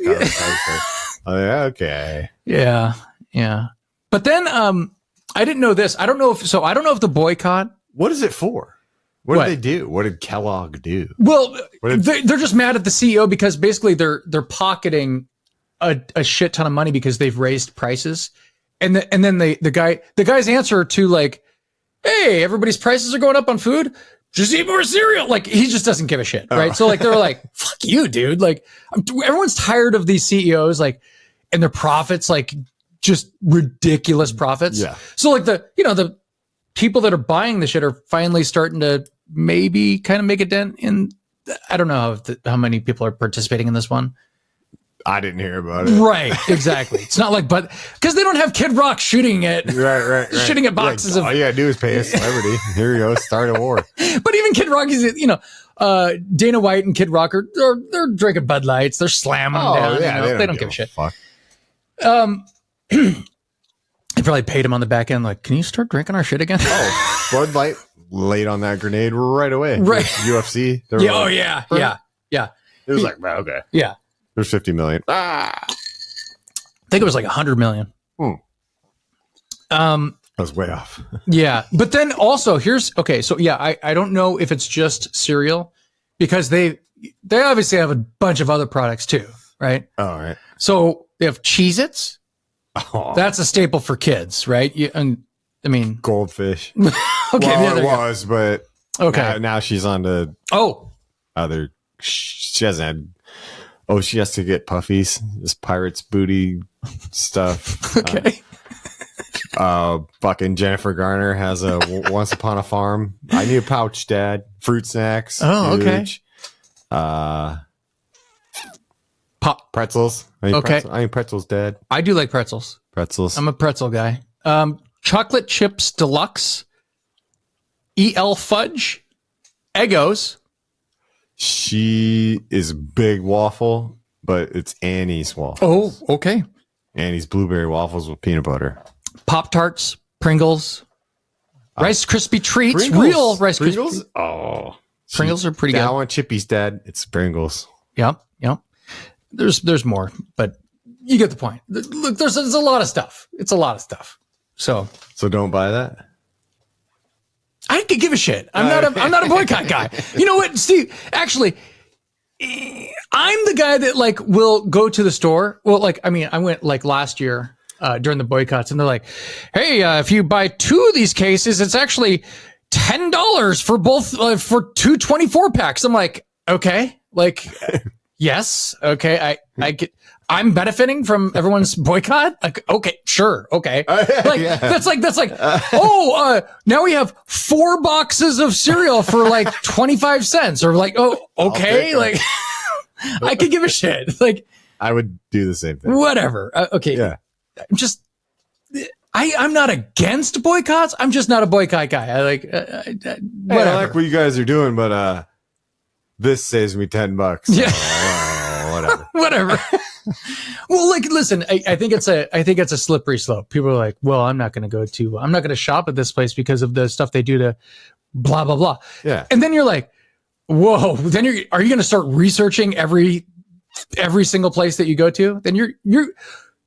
Okay. Yeah. But then I didn't know this. I don't know if the boycott. What is it for? What did they do? What did Kellogg do? Well, they're just mad at the CEO because basically they're pocketing a shit ton of money because they've raised prices. And then the guy's answer to like, hey, everybody's prices are going up on food. Just eat more cereal. Like, he just doesn't give a shit, right? So like, they're like, fuck you, dude. Like, everyone's tired of these CEOs, like, and their profits, like, just ridiculous profits. Yeah. So like the people that are buying the shit are finally starting to maybe kind of make a dent in. I don't know how many people are participating in this one. I didn't hear about it. Right, exactly. It's not like, but because they don't have Kid Rock shooting at shooting at boxes of. All you gotta do is pay a celebrity. Here you go, start a war. But even Kid Rock is, Dana White and Kid Rock they're drinking Bud Lights. They're slamming them down. Yeah, they don't give a shit. Fuck. They probably paid him on the back end. Like, can you start drinking our shit again? Oh, Bud Light laid on that grenade right away. Right. UFC. Yeah. It was like, okay. Yeah. There's 50 million. I think it was like 100 million. I was way off. Yeah. But then also I don't know if it's just cereal because they obviously have a bunch of other products too, right? All right. So they have Cheez-Its. Oh. That's a staple for kids, right? Goldfish. Okay. Well, it was, but okay. Now she's on to other. She hasn't had. Oh, she has to get puffies. This pirate's booty stuff. Okay. Fucking Jennifer Garner has a Once Upon a Farm. I need a pouch, Dad. Fruit snacks. Oh, okay. Pop pretzels. I need pretzels, Dad. I do like pretzels. I'm a pretzel guy. Chocolate Chips Deluxe. EL Fudge. Eggos. She is big waffle, but it's Annie's waffle. Oh, okay. Annie's blueberry waffles with peanut butter. Pop-Tarts, Pringles, Rice Krispie Treats, Pringles. Real Rice Pringles? Krispie. Oh. Pringles are pretty good. I want Chippies, Dad. It's Pringles. Yep. There's more, but you get the point. Look, there's a lot of stuff. It's a lot of stuff. So don't buy that. I could give a shit. I'm not a boycott guy. You know what, Steve? Actually, I'm the guy that like will go to the store. Well, I went like last year during the boycotts, and they're like, "Hey, if you buy 2 of these cases, it's actually $10 for both for 2 24-packs." I'm like, okay, like, yes, okay, I'm benefiting from everyone's boycott. Like, okay, sure, okay. Like that's like now we have 4 boxes of cereal for like 25 cents, or like, oh, okay, like I could give a shit. Like, I would do the same thing. Whatever. Okay. Yeah. I'm not against boycotts. I'm just not a boycott guy. I like, I like what you guys are doing, but this saves me $10. So, whatever. Whatever. Well, like, listen, I think it's a slippery slope. People are like, well, I'm not going to shop at this place because of the stuff they do to blah, blah, blah. Yeah. And then you're like, whoa, then are you going to start researching every single place that you go to? Then you're going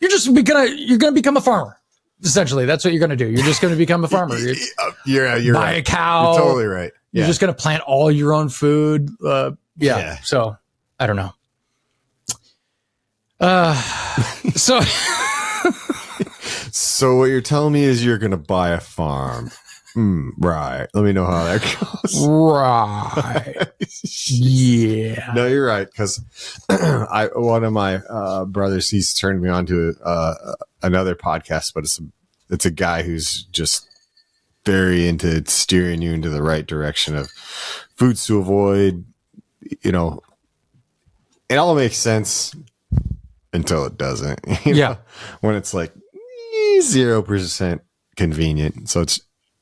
to become a farmer. Essentially, that's what you're going to do. You're just going to become a farmer. You're buy right. a cow. You're totally right. You're just going to plant all your own food. So I don't know. So what you're telling me is you're going to buy a farm. Right. Let me know how that goes. Right. Yeah. No, you're right. Because one of my brothers, he's turned me on to another podcast, but it's a guy who's just very into steering you into the right direction of foods to avoid. You know, it all makes sense until it doesn't. You know? When it's like 0% convenient. So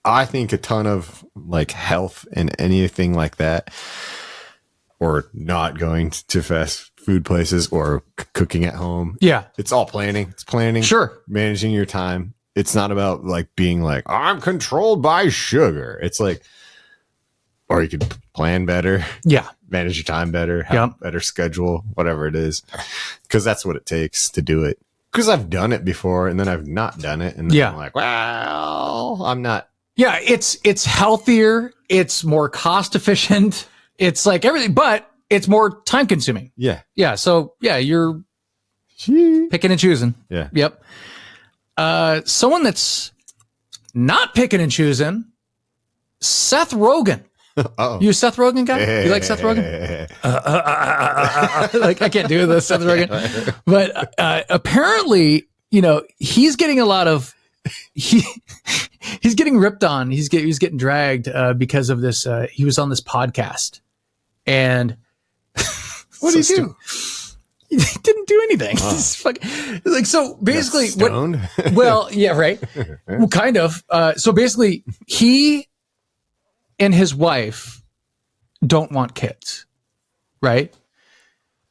I think a ton of like health and anything like that, or not going to fast food places or cooking at home. Yeah. It's all planning. It's planning. Sure. Managing your time. It's not about like being like, I'm controlled by sugar. It's like, or you could plan better. Yeah. Manage your time better. Have a better schedule, whatever it is. Because that's what it takes to do it. Because I've done it before and then I've not done it. And then I'm like, well, I'm not. Yeah. It's healthier. It's more cost efficient. It's like everything, but it's more time consuming. Yeah. Yeah. So you're picking and choosing. Yeah. Yep. Someone that's not picking and choosing, Seth Rogan. Uh-oh. You a Seth Rogan guy? You like Seth Rogan? Like, I can't do this, Seth Rogan. But apparently, you know, he's getting a lot of he's getting ripped on. He's getting dragged because of this. He was on this podcast, and what did he do? He didn't do anything. He's fucking, like, so basically, stoned? Well, yeah, right. Well, kind of. So basically, he and his wife don't want kids, right?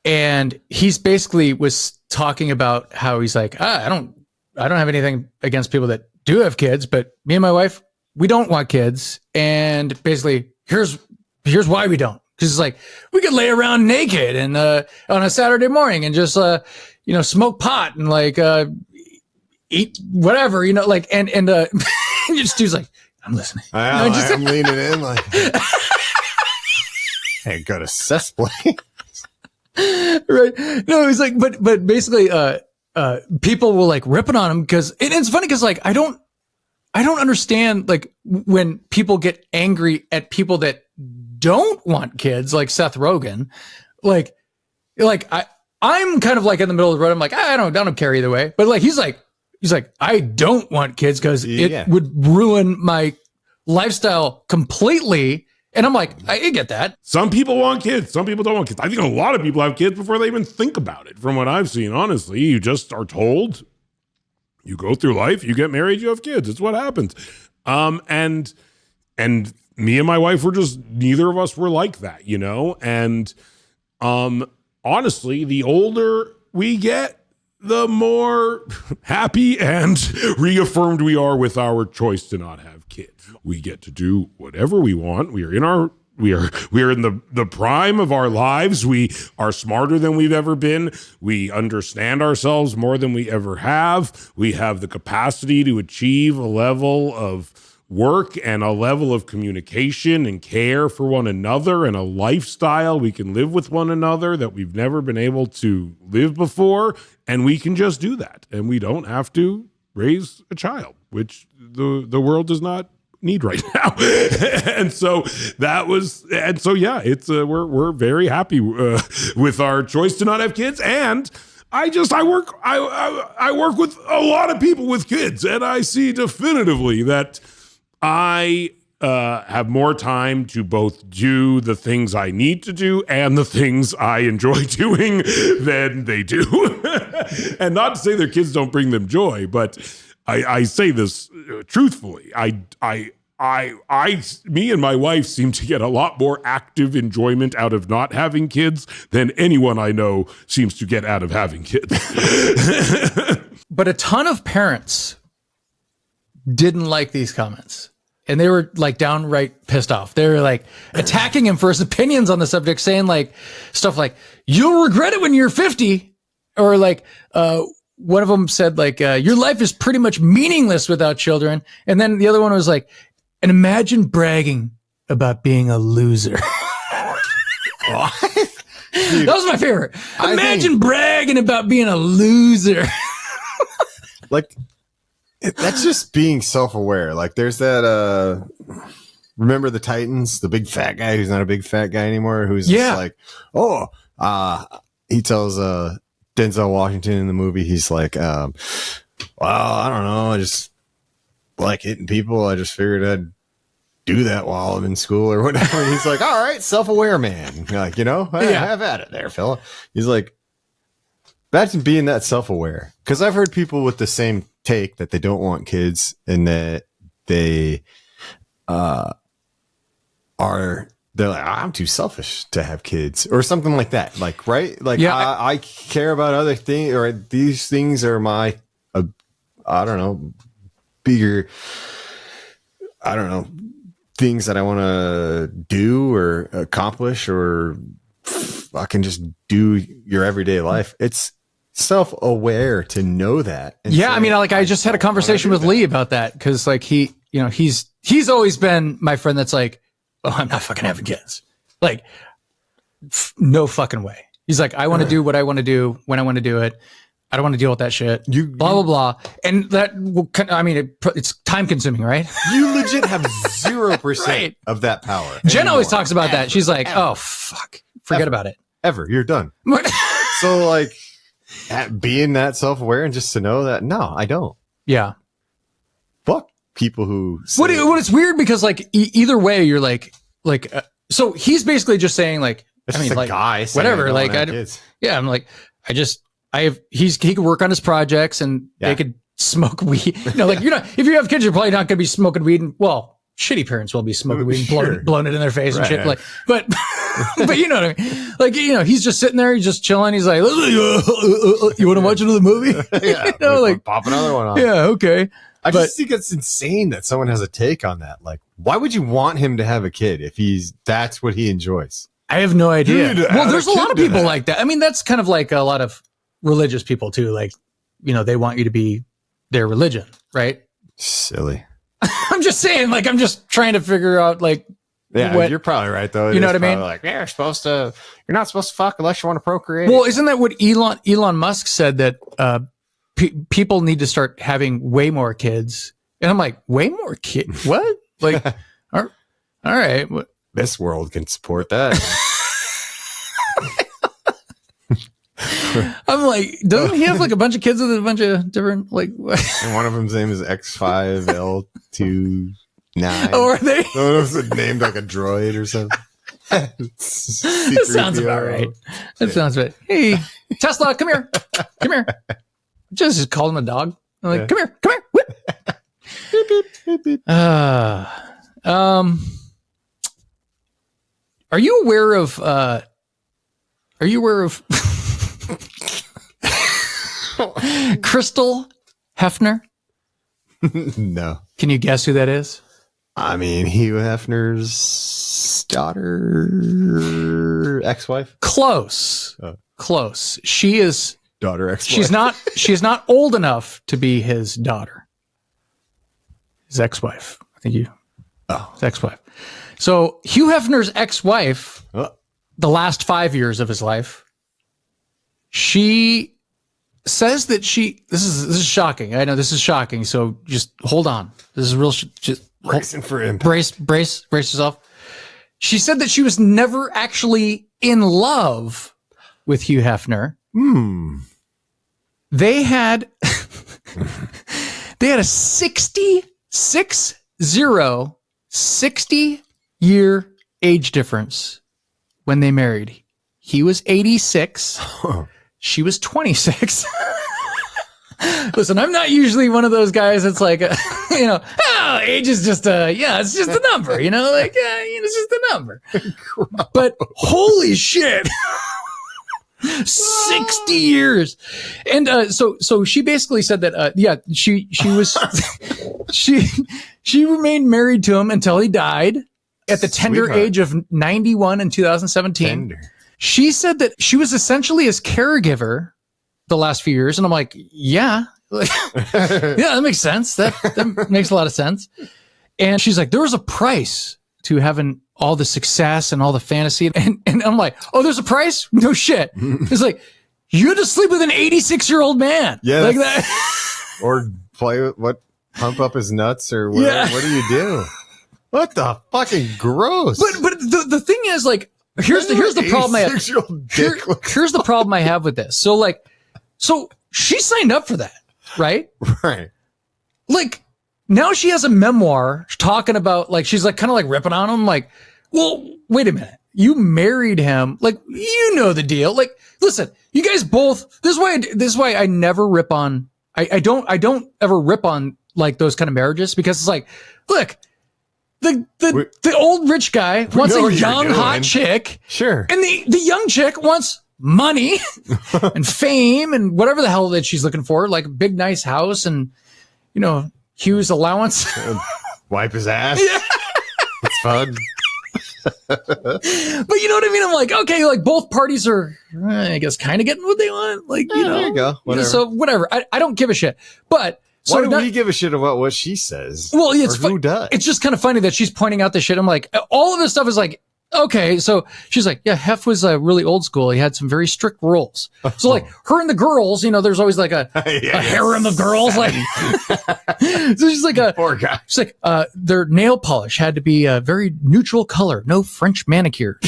And he's basically was talking about how he's like, I don't have anything against people that do have kids, but me and my wife, we don't want kids. And basically, here's why we don't. Because it's like, we could lay around naked and on a Saturday morning and just smoke pot and like eat whatever, you know, like and just dude's like, I'm listening. I'm leaning in like, hey, go to cesspool. Right. No, he's like, but basically, people will like ripping on him because it's funny because like I don't understand like when people get angry at people that don't want kids, like Seth Rogan, like I'm kind of like in the middle of the road. I'm like, I don't care either way. But like he's like, I don't want kids because it would ruin my lifestyle completely. And I'm like, I get that. Some people want kids. Some people don't want kids. I think a lot of people have kids before they even think about it. From what I've seen, honestly, you just are told, you go through life, you get married, you have kids. It's what happens. And me and my wife were just, neither of us were like that, you know? And honestly, the older we get, the more happy and reaffirmed we are with our choice to not have kids. We get to do whatever we want. We are in the prime of our lives. We are smarter than we've ever been. We understand ourselves more than we ever have. We have the capacity to achieve a level of work and a level of communication and care for one another and a lifestyle we can live with one another that we've never been able to live before. And we can just do that. And we don't have to raise a child, which the world does not need right now. And so it's we're very happy with our choice to not have kids. And I work with a lot of people with kids, and I see definitively that I have more time to both do the things I need to do and the things I enjoy doing than they do. And not to say their kids don't bring them joy, but I say this truthfully. Me and my wife seem to get a lot more active enjoyment out of not having kids than anyone I know seems to get out of having kids. But a ton of parents didn't like these comments. And they were like downright pissed off. They were like attacking him for his opinions on the subject, saying like stuff like, you'll regret it when you're 50. Or like, one of them said like, your life is pretty much meaningless without children. And then the other one was like, and imagine bragging about being a loser. What? Dude, that was my favorite. Imagine bragging about being a loser. Like, that's just being self-aware. Like, there's that, remember the Titans, the big fat guy who's not a big fat guy anymore, who's just like, he tells Denzel Washington in the movie, he's like, well, I don't know, I just like hitting people. I just figured I'd do that while I'm in school or whatever. And he's like, all right, self-aware man. Like, have at it there, fella. He's like, imagine being that self-aware. Because I've heard people with the same take that they don't want kids and that they're like, I'm too selfish to have kids or something like that. Like, right? Like, I care about other things, or these things are my, I don't know, bigger, I don't know, things that I want to do or accomplish, or I can just do your everyday life. It's self-aware to know that. Yeah, I mean, like I just had a conversation with Lee about that, because like he's always been my friend that's like, oh, I'm not fucking having kids. Like, no fucking way. He's like, I want to do what I want to do when I want to do it. I don't want to deal with that shit. Blah, blah, blah. And that, I mean, it's time consuming, right? You legit have 0% of that power. Jen always talks about that. She's like, oh, fuck. Forget about it. You're done. So like, being that self-aware and just to know that, no, I don't. Yeah. Fuck people who say, what it's weird, because like either way you're like so he's basically just saying like, it's I mean, just a like guy whatever, like I'm like, he could work on his projects and they could smoke weed. Like, if you have kids, you're probably not going to be smoking weed. And, well, shitty parents will be smoking weed and blowing it in their face and shit. Like, but you know what I mean? Like, he's just sitting there, he's just chilling. He's like, you want to watch another movie? Like pop another one on. Yeah, okay. I just think it's insane that someone has a take on that. Like, why would you want him to have a kid if that's what he enjoys? I have no idea. Well, there's a lot of people like that. I mean, that's kind of like a lot of religious people too. Like, they want you to be their religion, right? Silly. I'm just saying, like, I'm just trying to figure out, like, you're probably right though. You know what I mean? Like, you're not supposed to fuck unless you want to procreate. Well, isn't that what Elon Musk said, that people need to start having way more kids? And I'm like, way more kids? What? Like, all right. This world can support that. I'm like, doesn't he have like a bunch of kids with a bunch of different, like, and one of them's name is X5L29. Oh, are they? One of them's named like a droid or something. That sounds about right. That sounds right. Hey, Tesla, come here. Come here. Just call him a dog. I'm like, come here. Whip. Beep, beep, beep, beep. Are you aware of Crystal Hefner? No. Can you guess who that is? I mean, Hugh Hefner's daughter, ex-wife? Close. Close. She is daughter ex-wife. She's not old enough to be his daughter. His ex-wife. I think his ex-wife. So Hugh Hefner's ex-wife, the last 5 years of his life, she says that this is shocking. I know this is shocking. So just hold on. This is real. Just bracing for impact. Brace yourself. She said that she was never actually in love with Hugh Heffner. They had a 66-0 60-year age difference when they married. He was 86. She was 26. Listen, I'm not usually one of those guys that's like, age is just it's just a number, it's just a number. But holy shit. 60 years. And so she basically said that she was she remained married to him until he died at the tender age of 91 in 2017. Tender. She said that she was essentially his caregiver the last few years, and I'm like, yeah, that makes sense. That makes a lot of sense. And she's like, there was a price to having all the success and all the fantasy. And I'm like, oh, there's a price? No shit. It's like, you had to sleep with an 86-year-old man. Yeah. Like that. Or pump up his nuts or whatever. Yeah. What do you do? What the fucking gross. But the thing is, like, here's the problem I have. Here's the problem I have with this. So she signed up for that, right? Right. Like, now she has a memoir talking about, like, she's like kind of like ripping on him. Like, well, wait a minute. You married him. Like, you know the deal. Like, listen, you guys both, this is why I never rip on, I don't ever rip on like those kind of marriages, because it's like, look, the old rich guy wants a young hot chick. Sure. And the young chick wants money and fame and whatever the hell that she's looking for, like a big nice house and, Hugh's allowance. Wipe his ass. Yeah. It's fun. But you know what I mean? I'm like, okay, like both parties are, I guess, kind of getting what they want. Like, there you go. Whatever. So whatever. I don't give a shit. But why do we give a shit about what she says? Well, who does? It's just kind of funny that she's pointing out this shit. I'm like, all of this stuff is like, okay, so she's like, yeah, Hef was really old school. He had some very strict rules. So like her and the girls, there's always like a harem of girls. Like, so she's like poor guy. She's like, their nail polish had to be a very neutral color, no French manicures.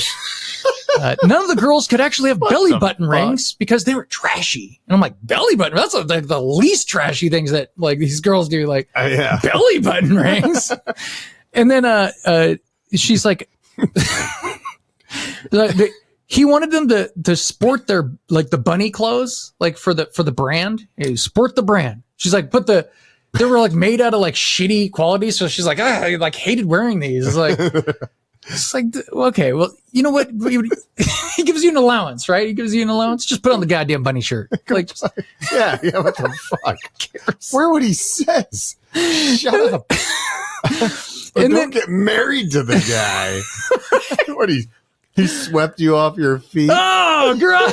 None of the girls could actually have belly button rings because they were trashy. And I'm like, belly button? That's like the least trashy things that like these girls do, like belly button rings. And then she's like, he wanted them to sport their like the bunny clothes, like for the brand. Hey, sport the brand. She's like, they were like made out of like shitty quality. So she's like, I like hated wearing these. It's like, okay, well, you know what? He gives you an allowance, right? He gives you an allowance. Just put on the goddamn bunny shirt. Like, yeah, what the fuck? Where would he says? Shut up. And don't get married to the guy. What he swept you off your feet? Oh, girl.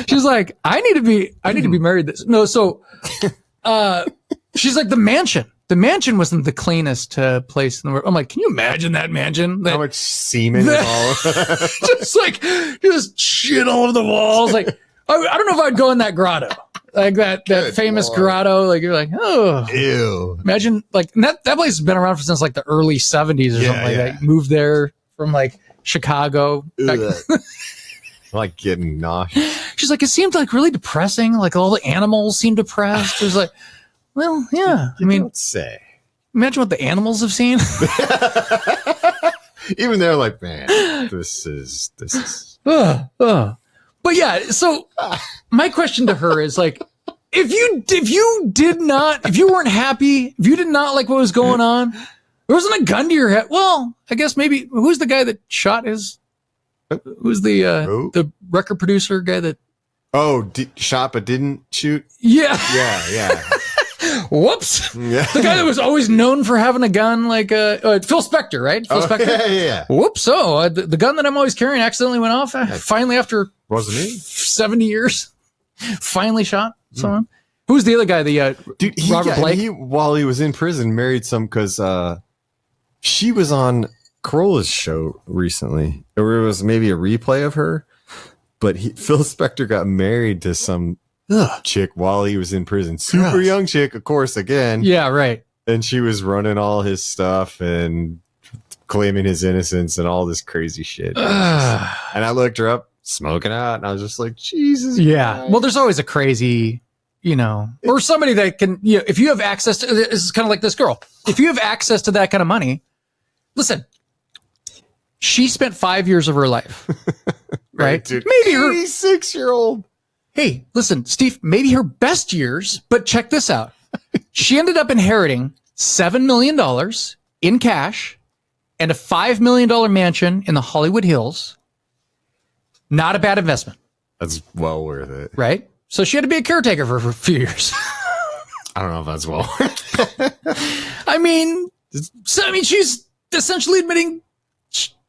She's like, I need to be married. No, so she's like, the mansion. The mansion wasn't the cleanest place in the world. I'm like, can you imagine that mansion? How much semen is all just shit all over the walls. Like, I don't know if I'd go in that grotto. Like that famous grotto, like you're like, oh, ew. Imagine like that place has been around since like the early 70s or something like that. You moved there from like Chicago. Like getting nauseous. She's like, it seemed like really depressing. Like all the animals seemed depressed. It was like, well, yeah. Don't say. Imagine what the animals have seen. Even they're like, man, this is. But yeah, so my question to her is like, if you weren't happy, if you did not like what was going on, there wasn't a gun to your head. Well, I guess maybe who's the guy that shot his? Who's the record producer guy that? Oh, shot but didn't shoot. Yeah. Yeah. Whoops. Yeah. The guy that was always known for having a gun, like Phil Spector, right? Phil Spector. Yeah. Whoops. Oh, the gun that I'm always carrying accidentally went off. Finally, after wasn't me 70 years, finally shot someone. Who's the other guy? Robert Blake. While he was in prison, married some because she was on Corolla's show recently, or it was maybe a replay of her. But Phil Spector got married to some chick while he was in prison. Super young chick, of course, again. Yeah, right. And she was running all his stuff and claiming his innocence and all this crazy shit. And I looked her up smoking out and I was just like, Jesus. Yeah. Christ. Well, there's always a crazy, you know, or somebody that can, you know, if you have access to, this is kind of like this girl. If you have access to that kind of money, listen, she spent 5 years of her life, right? Dude, maybe her 86-year-old. Hey, listen, Steve, maybe her best years, but check this out. She ended up inheriting $7 million in cash and a $5 million mansion in the Hollywood Hills. Not a bad investment. That's well worth it. Right? So she had to be a caretaker for a few years. I don't know if that's well worth it. I mean, she's essentially admitting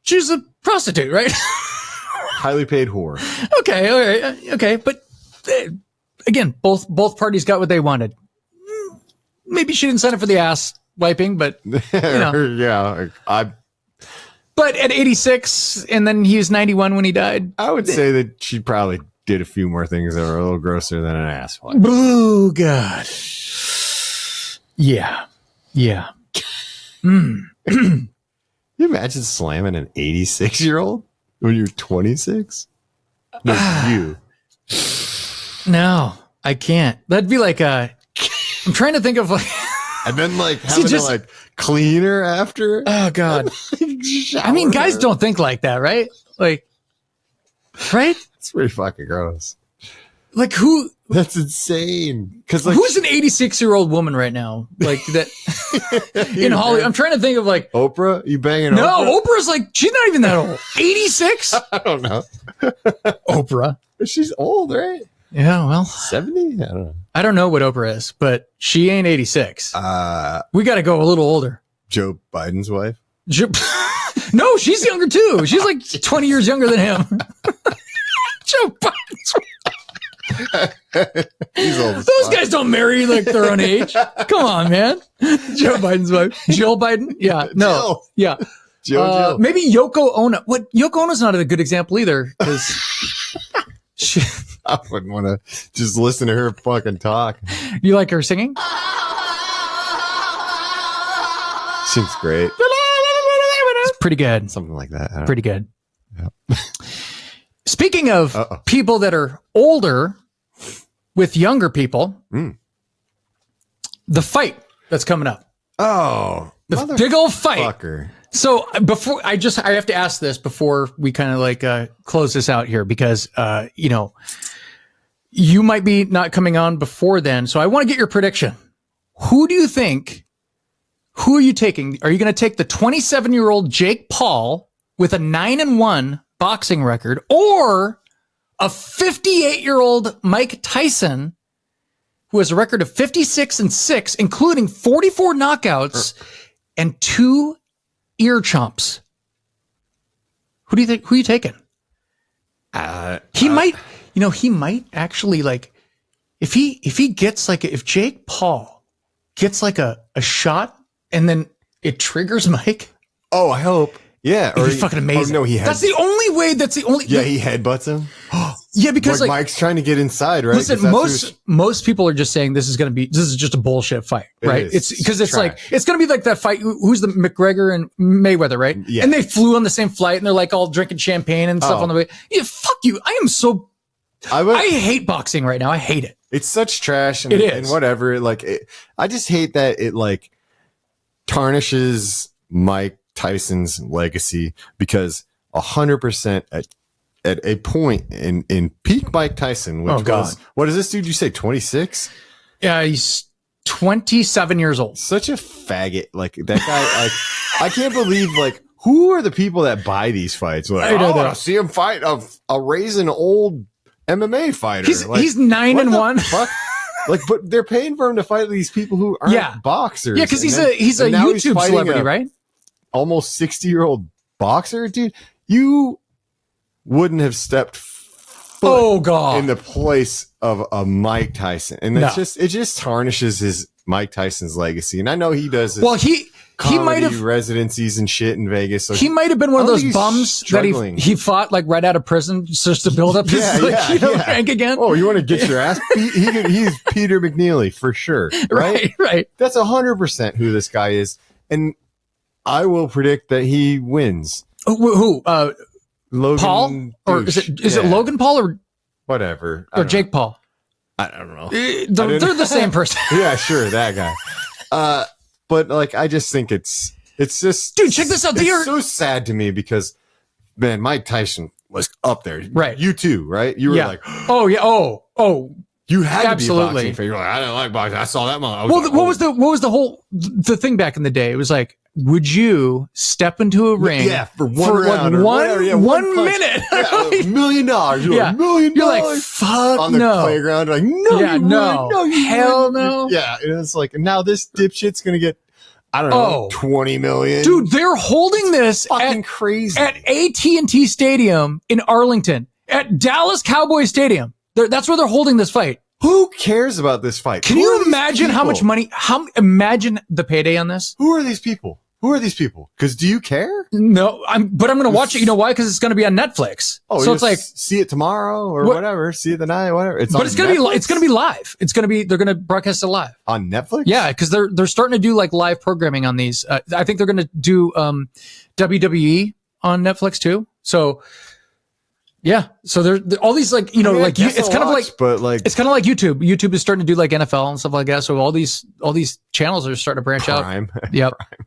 she's a prostitute, right? Highly paid whore. Okay, all right, okay. But again, both parties got what they wanted. Maybe she didn't sign up for the ass wiping, but you know. Yeah, But at 86, and then he was 91 when he died. I would say that she probably did a few more things that were a little grosser than an ass wipe. Oh, God. Yeah. Yeah. Can you imagine slamming an 86-year-old when you're 26? No, you. No, I can't. That'd be like I'm trying to think of like. And then like having to like clean her after. Oh God. I mean, guys don't think like that, right? Like, right? It's pretty fucking gross. Like who? That's insane. Because like, who's an 86-year-old woman right now? Like that in Hollywood? I'm trying to think of like Oprah. You banging? No, Oprah's like she's not even that old. 86? I don't know. Oprah. She's old, right? Yeah, well, 70. I don't know. I don't know what Oprah is, but she ain't 86. We got to go a little older. Joe Biden's wife? No, she's younger too. She's like 20 years younger than him. Joe Biden's wife. He's old. Those guys don't marry like their own age. Come on, man. Joe Biden's wife. Jill Biden? Yeah. No. Jill. Yeah. Joe. Maybe Yoko Ono. What? Yoko Ono's not a good example either because she. I wouldn't want to just listen to her fucking talk. You like her singing? Seems great. It's pretty good. Something like that. Pretty good. Yeah. Speaking of people that are older with younger people, the fight that's coming up. Oh, the big old fight. Fucker. So before I have to ask this before we kind of like close this out here because you know you might be not coming on before then. So I want to get your prediction. Who do you think? Who are you taking? Are you going to take the 27-year-old Jake Paul with a 9-1 boxing record, or a 58-year-old Mike Tyson who has a record of 56-6, including 44 knockouts and 2 ear chomps? Who do you think? Who are you taking? He might actually like if he gets like if Jake Paul gets like a shot and then it triggers Mike. Oh, I hope. Yeah, or he's fucking amazing. Oh, no, that's the only way. That's the only. Yeah, he headbutts him. Yeah, because like Mike's trying to get inside, right? Listen, most people are just saying this is just a bullshit fight, right? It's because it's trash. Like it's going to be like that fight. Who's the McGregor and Mayweather, right? Yeah. And they flew on the same flight and they're like all drinking champagne and stuff on the way. Yeah, fuck you. I am so. I hate boxing right now. I hate it. It's such trash and, it is. And whatever. Like, I just hate that it like tarnishes Mike Tyson's legacy because 100% at a point in peak Mike Tyson, which was, what is this dude? You say 26? Yeah, he's 27 years old. Such a faggot. Like that guy, like, I can't believe like, who are the people that buy these fights? Like, I want to see him fight a raisin old MMA fighter. He's 9-1. Fuck? Like, but they're paying for him to fight these people who aren't boxers. Yeah, because he's a YouTube celebrity, right? Almost 60-year-old boxer, dude. You wouldn't have stepped foot in the place of a Mike Tyson, and it just tarnishes his Mike Tyson's legacy. And I know he does. He might have residencies and shit in Vegas. So he might have been one of those bums that he fought like right out of prison just to build up his rank again. Oh, you want to get your ass beat? He's Peter McNeely for sure. Right. That's 100% who this guy is, and I will predict that he wins. Who? Logan Paul? Or is it Logan Paul or whatever? Or Jake Paul? I don't know. They're the same person. Yeah, sure, that guy. But like, I just think it's just, dude, check this out. It's so sad to me because, man, Mike Tyson was up there. Right. You too, right? You were like, oh yeah, oh. You had absolutely. to be a boxing fan. You're like, I didn't like boxing. I saw that one. What was the whole thing back in the day? It was like, would you step into a ring? Yeah, for one round, one minute, $1 million. You're like, $1 million. You're like, fuck on the playground. You're like, no, hell no. Yeah, and it's like, now this dipshit's gonna get, I don't know, 20 million. Dude, they're holding this fucking crazy at AT&T Stadium in Arlington, at Dallas Cowboy Stadium. That's where they're holding this fight. Who cares about this fight? Can you imagine how much money? Imagine the payday on this. Who are these people? Because do you care? No, but I'm going to watch it. You know why? Because it's going to be on Netflix. Oh, so it's like, see it tomorrow or whatever. See it tonight, whatever. It's going to be live. It's going to be. They're going to broadcast it live on Netflix. Yeah, because they're starting to do like live programming on these. I think they're going to do WWE on Netflix too. So. Yeah, so they're all these like it's kind of like, but like it's kind of like YouTube. YouTube is starting to do like NFL and stuff like that. So all these channels are starting to branch out. Yep. Prime.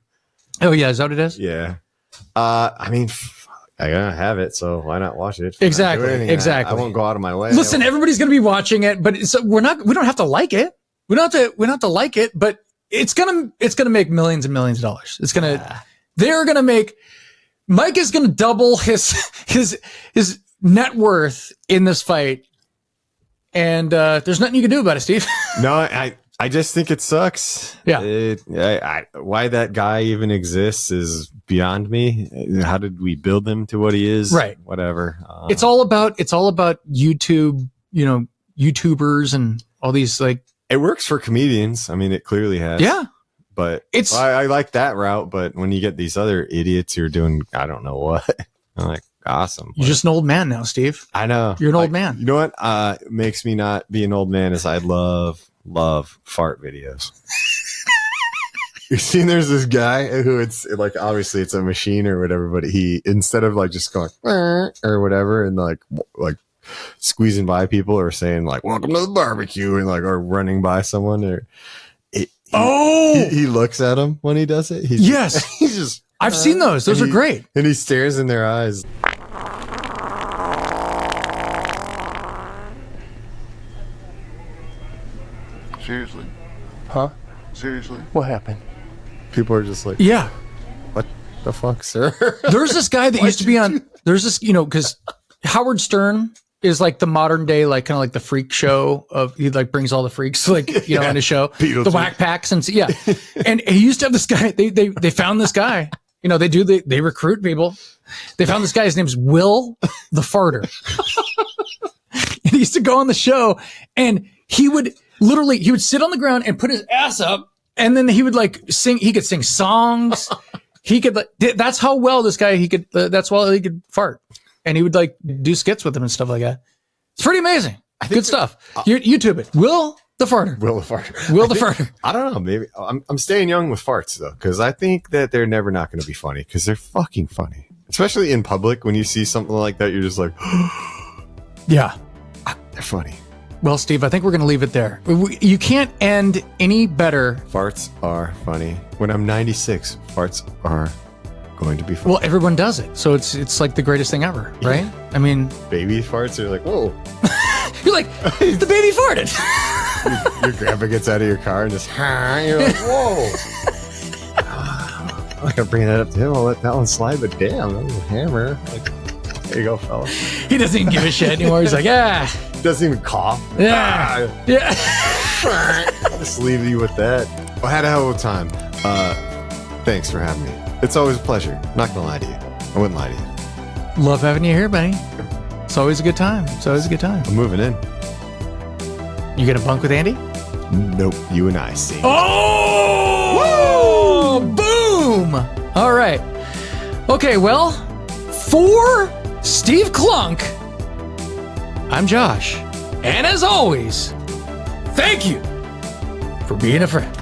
Oh yeah, is that what it is? Yeah. I mean, I gotta have it, so why not watch it? Exactly. I won't go out of my way. Listen, everybody's gonna be watching it, but we don't have to like it. We don't have to like it, but it's gonna make millions and millions of dollars. They're gonna make. Mike is gonna double his net worth in this fight, and there's nothing you can do about it, Steve. No, I just think it sucks. Yeah. Why that guy even exists is beyond me. How did we build him to what he is? Right. Whatever. It's all about YouTube, YouTubers and all these like. It works for comedians. I mean, it clearly has. Yeah. But I like that route. But when you get these other idiots who are doing, I don't know what, I'm like, awesome. You're just an old man now, Steve. I know. You're an old man. You know what makes me not be an old man is I love fart videos. You've seen there's this guy who it's like, obviously it's a machine or whatever, but he, instead of like just going or whatever and like squeezing by people or saying like, welcome to the barbecue and like, or running by someone or he looks at him when he does it. He's just I've seen those. Those are great. And he stares in their eyes. Seriously? Huh? Seriously? What happened? People are just like, yeah. What the fuck, sir? There's this guy that used to be on, there's this, because Howard Stern is like the modern day, like kind of like the freak show of, he like brings all the freaks, like, on his show, the whack packs and and he used to have this guy, they found this guy, they recruit people. They found this guy, his name's Will the Farter. And he used to go on the show and he would sit on the ground and put his ass up and then he would like sing, he could sing songs. He could that's how well this guy, he could fart. And he would like do skits with him and stuff like that. It's pretty amazing. Good stuff. YouTube it. Will the Farter. Will the Farter. Will the Farter. I don't know. Maybe I'm staying young with farts though, because I think that they're never not going to be funny because they're fucking funny, especially in public. When you see something like that, you're just like, yeah, they're funny. Well, Steve, I think we're going to leave it there. You can't end any better. Farts are funny. When I'm 96, farts are going to be funny. Well, everyone does it. So it's like the greatest thing ever, right? Yeah. I mean, baby farts are like, whoa. You're like, the baby farted. your grandpa gets out of your car and just, you're like, whoa. I'm not going to bring that up to him. I'll let that one slide, but damn, that was a hammer. Like, there you go, fella. He doesn't even give a shit anymore. He's like, doesn't even cough. Yeah. I'll just leave you with that. I had a hell of a time. Thanks for having me. It's always a pleasure. I'm not gonna lie to you. I wouldn't lie to you. Love having you here, buddy. It's always a good time. I'm moving in. You gonna bunk with Andy? Nope. You and I see. Oh! Woo! Boom! All right. Okay, well, for Steve Klunk, I'm Josh. And as always, thank you for being a friend.